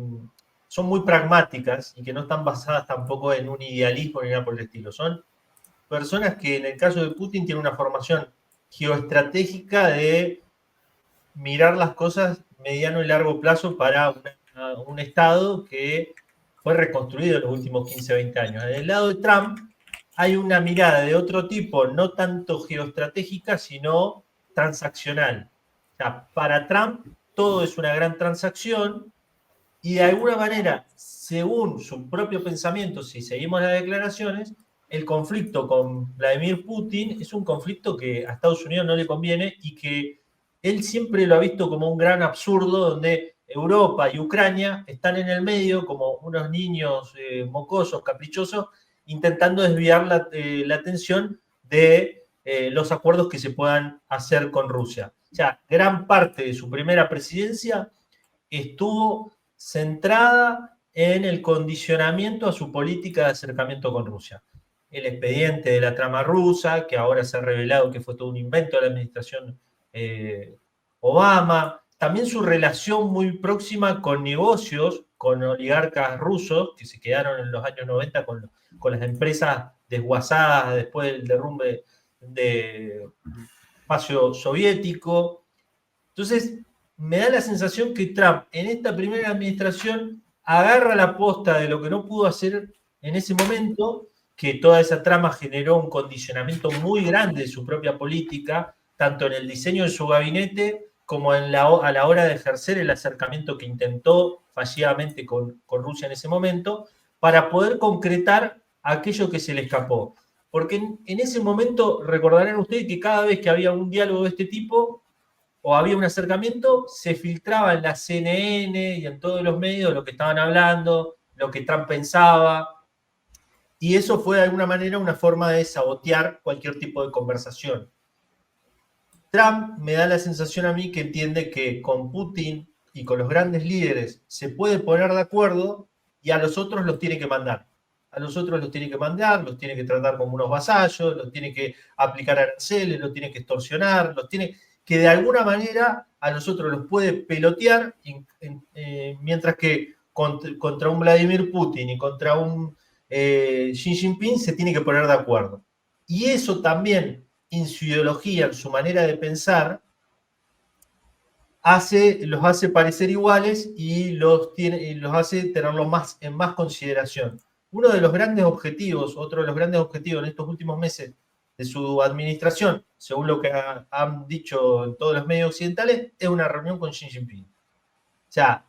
son muy pragmáticas y que no están basadas tampoco en un idealismo ni nada por el estilo. Son personas que en el caso de Putin tienen una formación geoestratégica de mirar las cosas mediano y largo plazo para un Estado que fue reconstruido en los últimos 15, 20 años. En el lado de Trump hay una mirada de otro tipo, no tanto geoestratégica, sino transaccional. O sea, para Trump todo es una gran transacción y de alguna manera, según su propio pensamiento, si seguimos las declaraciones, el conflicto con Vladimir Putin es un conflicto que a Estados Unidos no le conviene y que él siempre lo ha visto como un gran absurdo donde Europa y Ucrania están en el medio como unos niños mocosos, caprichosos, intentando desviar la atención de los acuerdos que se puedan hacer con Rusia. O sea, gran parte de su primera presidencia estuvo centrada en el condicionamiento a su política de acercamiento con Rusia. El expediente de la trama rusa, que ahora se ha revelado que fue todo un invento de la administración Obama, también su relación muy próxima con negocios, con oligarcas rusos, que se quedaron en los años 90 con las empresas desguazadas después del derrumbe del espacio soviético. Entonces, me da la sensación que Trump en esta primera administración agarra la posta de lo que no pudo hacer en ese momento, que toda esa trama generó un condicionamiento muy grande de su propia política, tanto en el diseño de su gabinete como a la hora de ejercer el acercamiento que intentó fallidamente con Rusia en ese momento, para poder concretar aquello que se le escapó. Porque en ese momento recordarán ustedes que cada vez que había un diálogo de este tipo, o había un acercamiento, se filtraba en la CNN y en todos los medios lo que estaban hablando, lo que Trump pensaba, y eso fue de alguna manera una forma de sabotear cualquier tipo de conversación. Trump me da la sensación a mí que entiende que con Putin y con los grandes líderes se puede poner de acuerdo y a los otros los tiene que mandar. A los otros los tiene que mandar, los tiene que tratar como unos vasallos, los tiene que aplicar aranceles, los tiene que extorsionar, los tiene que de alguna manera a nosotros los puede pelotear, mientras que contra un Vladimir Putin y contra un Xi Jinping se tiene que poner de acuerdo. Y eso también, en su ideología, en su manera de pensar, los hace parecer iguales y los hace tenerlos en más consideración. Uno de los grandes objetivos, otro de los grandes objetivos en estos últimos meses de su administración, según lo que han dicho en todos los medios occidentales, es una reunión con Xi Jinping. O sea,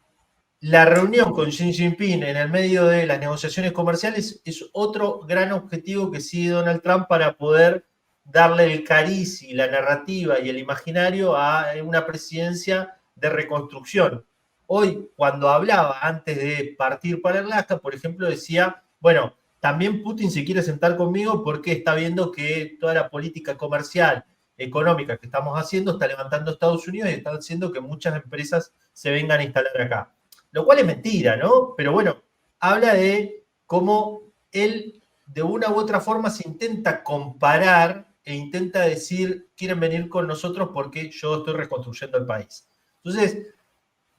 la reunión con Xi Jinping en el medio de las negociaciones comerciales es otro gran objetivo que sigue Donald Trump para poder darle el cariz y la narrativa y el imaginario a una presidencia de reconstrucción. Hoy, cuando hablaba antes de partir para Alaska, por ejemplo, decía, bueno, también Putin se quiere sentar conmigo porque está viendo que toda la política comercial, económica que estamos haciendo está levantando a Estados Unidos y está haciendo que muchas empresas se vengan a instalar acá. Lo cual es mentira, ¿no? Pero bueno, habla de cómo él de una u otra forma se intenta comparar e intenta decir, quieren venir con nosotros porque yo estoy reconstruyendo el país. Entonces,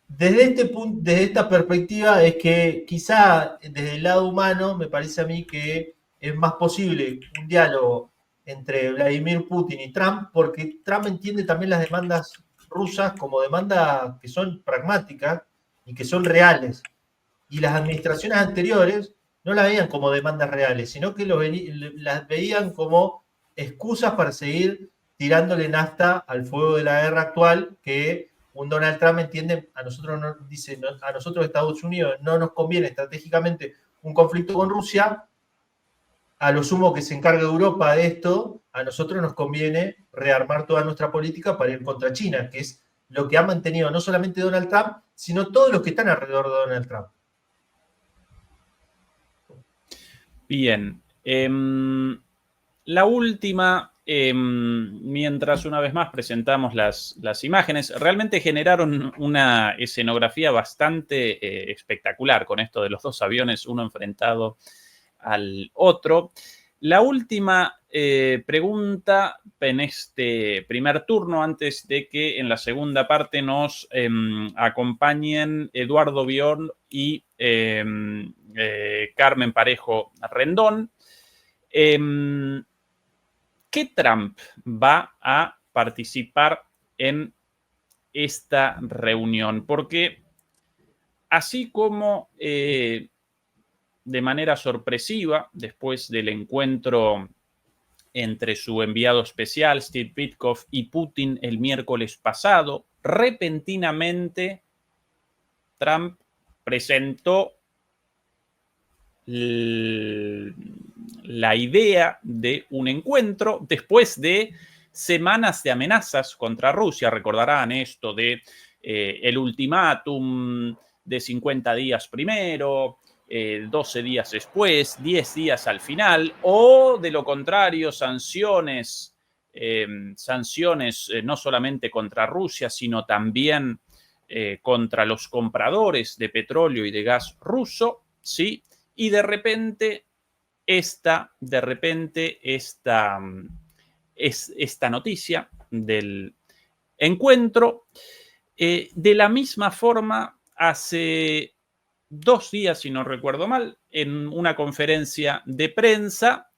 desde este punto, desde esta perspectiva, es que quizá desde el lado humano me parece a mí que es más posible un diálogo entre Vladimir Putin y Trump, porque Trump entiende también las demandas rusas como demandas que son pragmáticas y que son reales. Y las administraciones anteriores no las veían como demandas reales, sino que las veían como excusas para seguir tirándole nafta al fuego de la guerra actual, que un Donald Trump entiende, a nosotros Estados Unidos no nos conviene estratégicamente un conflicto con Rusia, a lo sumo que se encargue Europa de esto, a nosotros nos conviene rearmar toda nuestra política para ir contra China, que es lo que ha mantenido no solamente Donald Trump, sino todos los que están alrededor de Donald Trump. Bien. La última mientras una vez más presentamos las imágenes, realmente generaron una escenografía bastante espectacular con esto de los dos aviones, uno enfrentado al otro. La última pregunta en este primer turno, antes de que en la segunda parte nos acompañen Eduardo Bion y Carmen Parejo Rendón. ¿Qué Trump va a participar en esta reunión? Porque así como de manera sorpresiva, después del encuentro entre su enviado especial, Steve Witkoff, y Putin el miércoles pasado, repentinamente Trump presentó la idea de un encuentro después de semanas de amenazas contra Rusia. Recordarán esto de el ultimátum de 50 días primero, 12 días después, 10 días al final, o de lo contrario, sanciones no solamente contra Rusia, sino también contra los compradores de petróleo y de gas ruso, ¿sí? Y de repente esta noticia del encuentro, de la misma forma, hace 2 días, si no recuerdo mal, en una conferencia de prensa,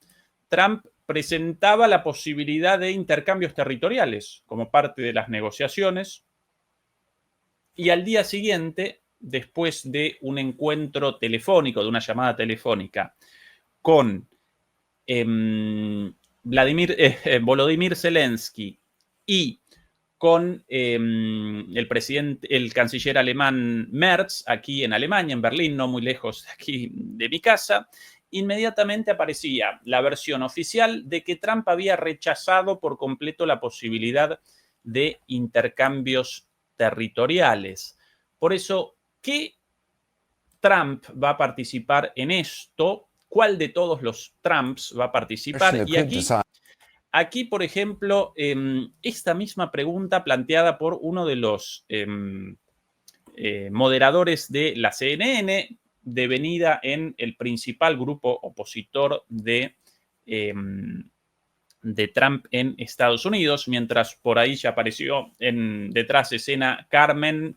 Trump presentaba la posibilidad de intercambios territoriales como parte de las negociaciones, y al día siguiente, después de un encuentro telefónico, de una llamada telefónica con Volodymyr Zelensky y con el canciller alemán Merz, aquí en Alemania, en Berlín, no muy lejos de aquí de mi casa, inmediatamente aparecía la versión oficial de que Trump había rechazado por completo la posibilidad de intercambios territoriales. Por eso, ¿qué Trump va a participar en esto? ¿Cuál de todos los Trumps va a participar? Y aquí, por ejemplo, esta misma pregunta planteada por uno de los moderadores de la CNN, devenida en el principal grupo opositor de Trump en Estados Unidos, mientras por ahí ya apareció detrás de escena Carmen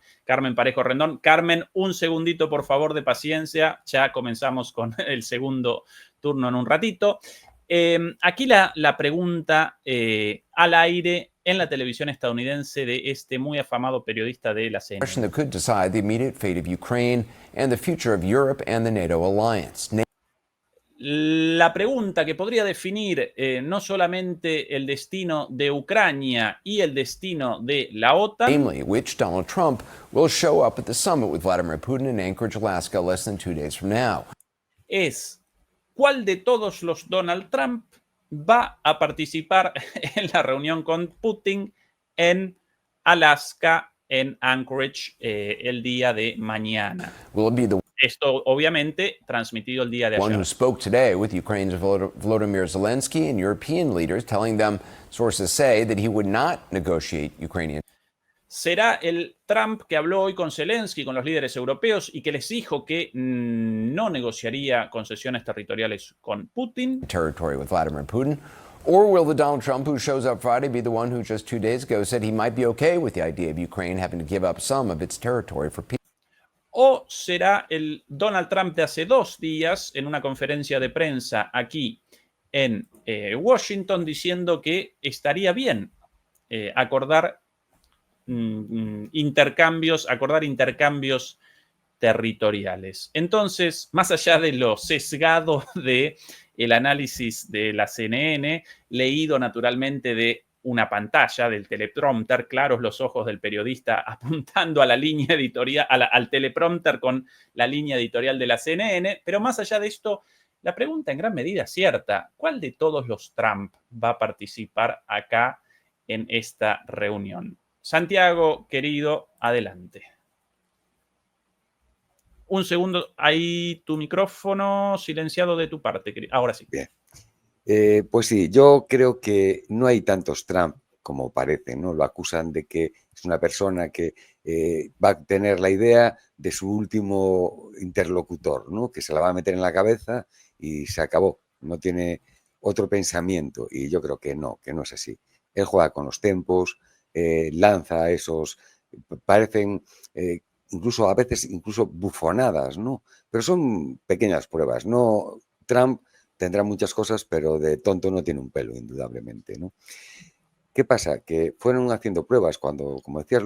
Parejo Rendón. Carmen, un segundito, por favor, de paciencia. Ya comenzamos con el segundo turno en un ratito. Aquí la pregunta al aire en la televisión estadounidense de este muy afamado periodista de la CNN. That could decide the immediate fate of Ukraine and the future of Europe and the NATO alliance. La pregunta que podría definir no solamente el destino de Ucrania y el destino de la OTAN, namely, which Donald Trump will show up at the summit with Vladimir Putin in Anchorage, Alaska, less than 2 days from now. Es cuál de todos los Donald Trump va a participar en la reunión con Putin en Alaska, en Anchorage, el día de mañana. Will it be the Esto, obviamente, transmitido el día de one ayer. who spoke today with Ukraine's Volodymyr Zelensky and European leaders, telling them, sources say, that he would not negotiate Ukrainian. Será el Trump que habló hoy con Zelensky, con los líderes europeos, y que les dijo que no negociaría concesiones territoriales con Putin. Territory with Vladimir Putin. Or will the Donald Trump who shows up Friday be the one who just 2 days ago said he might be okay with the idea of Ukraine having to give up some of its territory for peace? ¿O será el Donald Trump de hace 2 días en una conferencia de prensa aquí en Washington diciendo que estaría bien acordar intercambios territoriales? Entonces, más allá de lo sesgado del análisis de la CNN, leído naturalmente de una pantalla del teleprompter, claros los ojos del periodista apuntando a la línea editorial, al teleprompter con la línea editorial de la CNN, pero más allá de esto, la pregunta en gran medida es cierta. ¿Cuál de todos los Trump va a participar acá en esta reunión? Santiago, querido, adelante. Un segundo, ahí tu micrófono silenciado de tu parte. Ahora sí. Bien. Pues sí, yo creo que no hay tantos Trump como parece, ¿no? Lo acusan de que es una persona que va a tener la idea de su último interlocutor, ¿no? Que se la va a meter en la cabeza y se acabó. No tiene otro pensamiento y yo creo que no es así. Él juega con los tempos, lanza esos, parecen incluso a veces incluso bufonadas, ¿no? Pero son pequeñas pruebas, ¿no? Trump tendrá muchas cosas, pero de tonto no tiene un pelo, indudablemente, ¿no? ¿Qué pasa? Que fueron haciendo pruebas cuando, como decías,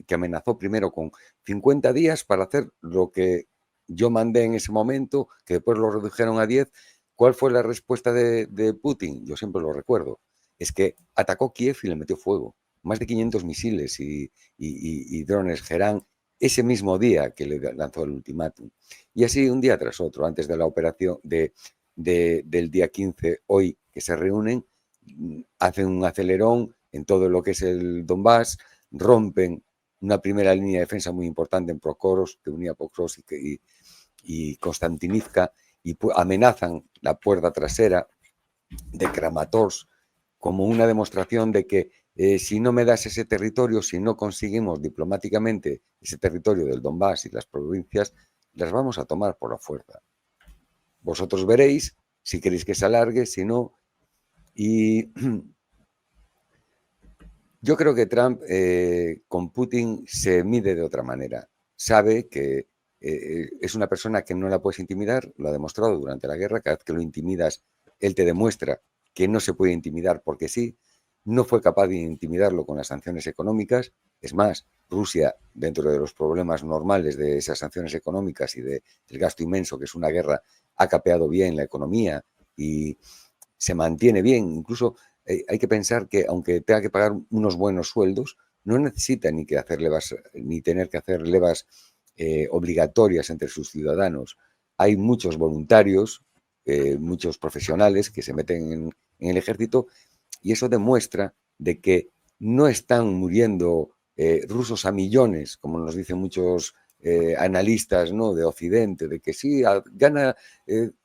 que amenazó primero con 50 días para hacer lo que yo mandé en ese momento, que después lo redujeron a 10. ¿Cuál fue la respuesta de Putin? Yo siempre lo recuerdo. Es que atacó Kiev y le metió fuego. Más de 500 misiles y drones Gerán ese mismo día que le lanzó el ultimátum. Y así un día tras otro, antes de la operación del día 15, hoy que se reúnen, hacen un acelerón en todo lo que es el Donbass, rompen una primera línea de defensa muy importante en Prokhorsk, que unía Pokrovsk y Konstantinivka, y amenazan la puerta trasera de Kramatorsk como una demostración de que si no me das ese territorio, si no conseguimos diplomáticamente ese territorio del Donbass y las provincias, las vamos a tomar por la fuerza. Vosotros veréis si queréis que se alargue, si no. Y yo creo que Trump con Putin se mide de otra manera. Sabe que es una persona que no la puedes intimidar, lo ha demostrado durante la guerra. Cada vez que lo intimidas, él te demuestra que no se puede intimidar porque sí. No fue capaz de intimidarlo con las sanciones económicas. Es más, Rusia, dentro de los problemas normales de esas sanciones económicas y del gasto inmenso, que es una guerra, ha capeado bien la economía y se mantiene bien. Incluso hay que pensar que aunque tenga que pagar unos buenos sueldos, no necesita ni tener que hacer levas obligatorias entre sus ciudadanos. Hay muchos voluntarios, muchos profesionales que se meten en el ejército y eso demuestra de que no están muriendo rusos a millones, como nos dicen muchos analistas, ¿no?, de Occidente, de que sí, gana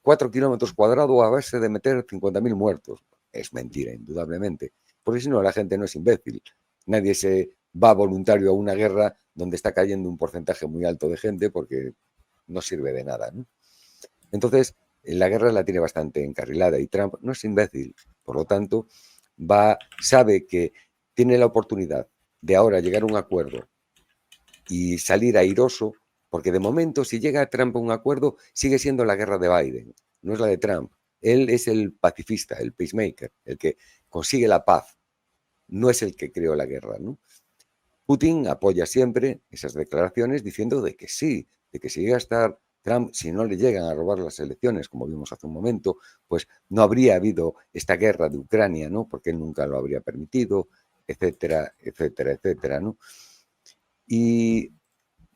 4 kilómetros cuadrados a base de meter 50.000 muertos. Es mentira, indudablemente. Porque si no, la gente no es imbécil. Nadie se va voluntario a una guerra donde está cayendo un porcentaje muy alto de gente porque no sirve de nada, ¿no? Entonces, la guerra la tiene bastante encarrilada y Trump no es imbécil. Por lo tanto, sabe que tiene la oportunidad de ahora llegar a un acuerdo y salir airoso, porque de momento, si llega Trump a un acuerdo, sigue siendo la guerra de Biden, no es la de Trump. Él es el pacifista, el peacemaker, el que consigue la paz, no es el que creó la guerra, ¿no? Putin apoya siempre esas declaraciones diciendo de que sí, de que si llega a estar Trump, si no le llegan a robar las elecciones, como vimos hace un momento, pues no habría habido esta guerra de Ucrania, ¿no? Porque él nunca lo habría permitido, etcétera, etcétera, etcétera, ¿no? Y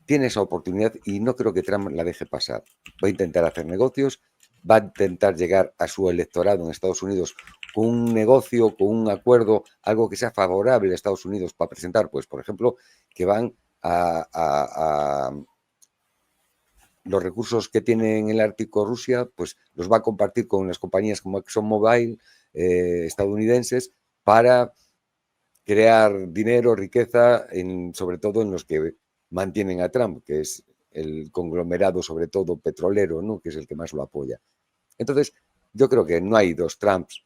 tiene esa oportunidad y no creo que Trump la deje pasar. Va a intentar hacer negocios, va a intentar llegar a su electorado en Estados Unidos con un negocio, con un acuerdo, algo que sea favorable a Estados Unidos para presentar, pues por ejemplo, que van a los recursos que tiene en el Ártico Rusia, pues los va a compartir con las compañías como ExxonMobil, estadounidenses, para crear dinero, riqueza, sobre todo en los que mantienen a Trump, que es el conglomerado, sobre todo petrolero, ¿no?, que es el que más lo apoya. Entonces, yo creo que no hay dos Trumps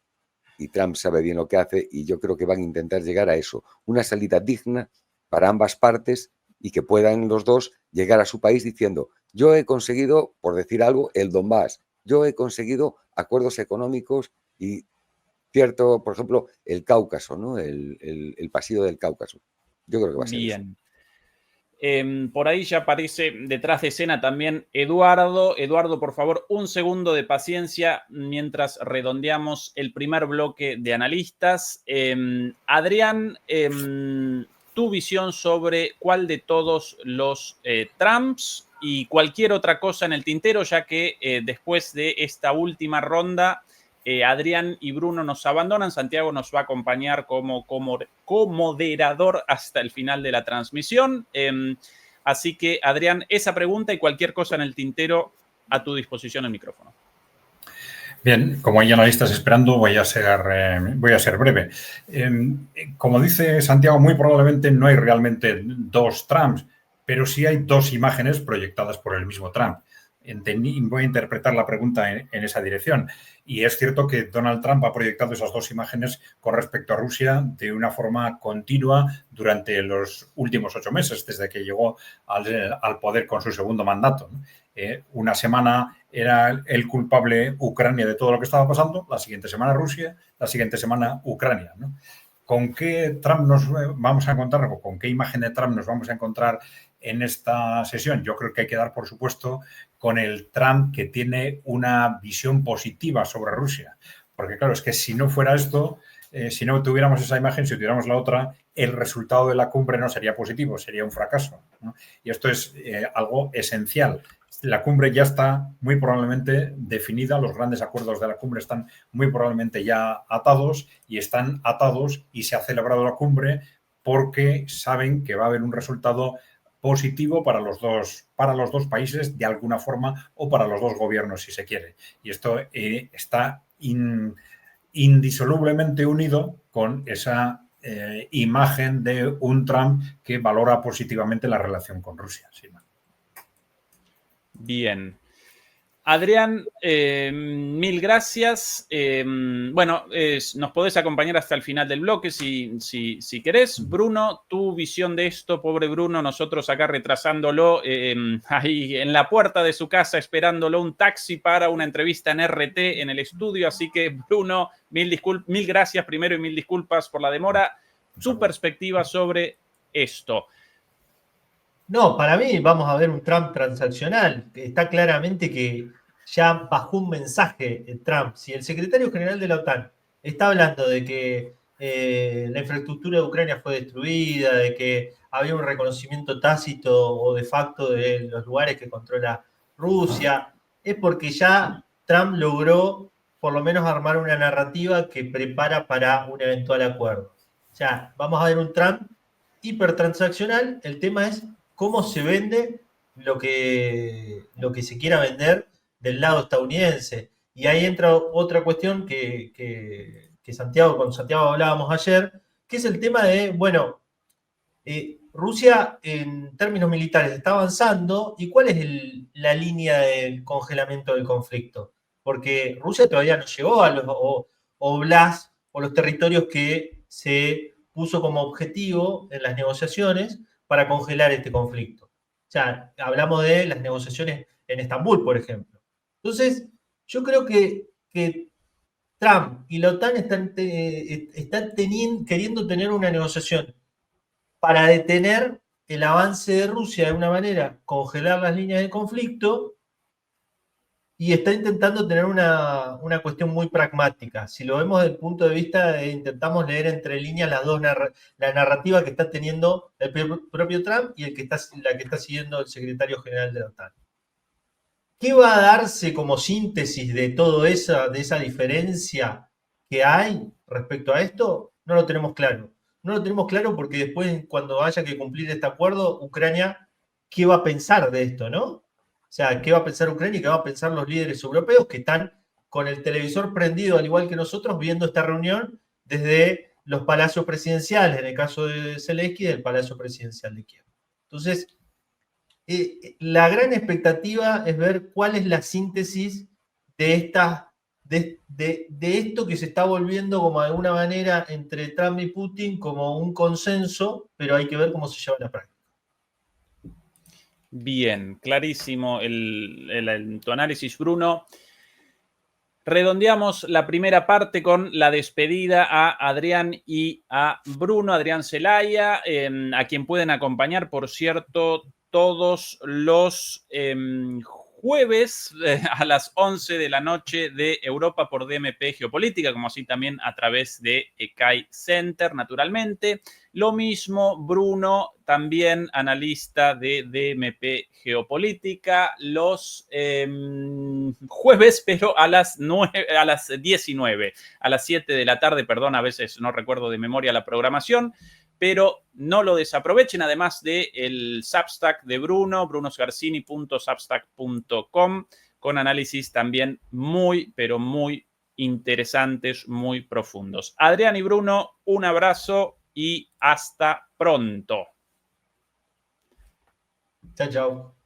y Trump sabe bien lo que hace y yo creo que van a intentar llegar a eso, una salida digna para ambas partes y que puedan los dos llegar a su país diciendo, yo he conseguido, por decir algo, el Donbass, yo he conseguido acuerdos económicos y cierto, por ejemplo, el Cáucaso, ¿no?, el pasillo del Cáucaso. Yo creo que va a ser eso. Bien. Por ahí ya aparece detrás de escena también Eduardo. Eduardo, por favor, un segundo de paciencia mientras redondeamos el primer bloque de analistas. Adrián, tu visión sobre cuál de todos los Trumps y cualquier otra cosa en el tintero, ya que después de esta última ronda, Adrián y Bruno nos abandonan. Santiago nos va a acompañar como moderador hasta el final de la transmisión. Así que, Adrián, esa pregunta y cualquier cosa en el tintero, a tu disposición el micrófono. Bien, como hay analistas esperando, voy a ser breve. Como dice Santiago, muy probablemente no hay realmente dos Trumps, pero sí hay dos imágenes proyectadas por el mismo Trump. Voy a interpretar la pregunta en esa dirección. Y es cierto que Donald Trump ha proyectado esas dos imágenes con respecto a Rusia de una forma continua durante los últimos 8 meses, desde que llegó al poder con su segundo mandato, ¿no? Una semana era el culpable Ucrania de todo lo que estaba pasando, la siguiente semana Rusia, la siguiente semana Ucrania, ¿no? ¿Con qué Trump nos vamos a encontrar o con qué imagen de Trump nos vamos a encontrar en esta sesión? Yo creo que hay que dar, por supuesto, con el Trump que tiene una visión positiva sobre Rusia. Porque claro, es que si no fuera esto, si no tuviéramos esa imagen, si tuviéramos la otra, el resultado de la cumbre no sería positivo, sería un fracaso, ¿no? Y esto es algo esencial. La cumbre ya está muy probablemente definida, los grandes acuerdos de la cumbre están muy probablemente ya atados y se ha celebrado la cumbre porque saben que va a haber un resultado positivo para los dos países de alguna forma o para los dos gobiernos, si se quiere. Y esto está indisolublemente unido con esa imagen de un Trump que valora positivamente la relación con Rusia. ¿Sí? Bien. Adrián, mil gracias. Nos podés acompañar hasta el final del bloque si querés. Bruno, tu visión de esto, pobre Bruno, nosotros acá retrasándolo, ahí en la puerta de su casa, esperándolo un taxi para una entrevista en RT en el estudio. Así que, Bruno, mil gracias primero y mil disculpas por la demora. Su perspectiva sobre esto. No, para mí vamos a ver un Trump transaccional. Está claramente que ya bajó un mensaje Trump. Si el secretario general de la OTAN está hablando de que la infraestructura de Ucrania fue destruida, de que había un reconocimiento tácito o de facto de los lugares que controla Rusia, es porque ya Trump logró por lo menos armar una narrativa que prepara para un eventual acuerdo. O sea, vamos a ver un Trump hipertransaccional. El tema es cómo se vende lo que se quiera vender del lado estadounidense. Y ahí entra otra cuestión que con Santiago hablábamos ayer, que es el tema de, Rusia en términos militares está avanzando, ¿y cuál es la línea del congelamiento del conflicto? Porque Rusia todavía no llegó a los oblast o los territorios que se puso como objetivo en las negociaciones para congelar este conflicto. O sea, hablamos de las negociaciones en Estambul, por ejemplo. Entonces, yo creo que Trump y la OTAN están queriendo tener una negociación para detener el avance de Rusia de una manera, congelar las líneas de conflicto, y está intentando tener una cuestión muy pragmática. Si lo vemos desde el punto de vista de intentamos leer entre líneas la narrativa que está teniendo el propio Trump y la que está siguiendo el secretario general de la OTAN. ¿Qué va a darse como síntesis de todo de esa diferencia que hay respecto a esto? No lo tenemos claro. No lo tenemos claro porque después, cuando haya que cumplir este acuerdo, Ucrania, ¿qué va a pensar de esto, no? O sea, ¿qué va a pensar Ucrania y qué van a pensar los líderes europeos que están con el televisor prendido, al igual que nosotros, viendo esta reunión desde los palacios presidenciales, en el caso de Zelensky, del Palacio Presidencial de Kiev? Entonces, la gran expectativa es ver cuál es la síntesis de esto que se está volviendo como de alguna manera entre Trump y Putin como un consenso, pero hay que ver cómo se lleva a la práctica. Bien, clarísimo tu análisis, Bruno. Redondeamos la primera parte con la despedida a Adrián y a Bruno, Adrián Celaya, a quien pueden acompañar, por cierto, todos los jueves a las 11 de la noche de Europa por DMP Geopolítica, como así también a través de ECAI Center, naturalmente. Lo mismo, Bruno, también analista de DMP Geopolítica, los jueves, pero a las 19, a las 7 de la tarde, perdón, a veces no recuerdo de memoria la programación, pero no lo desaprovechen, además del Substack de Bruno, brunosgarcini.substack.com, con análisis también muy, pero muy interesantes, muy profundos. Adrián y Bruno, un abrazo y hasta pronto. Chao, chao.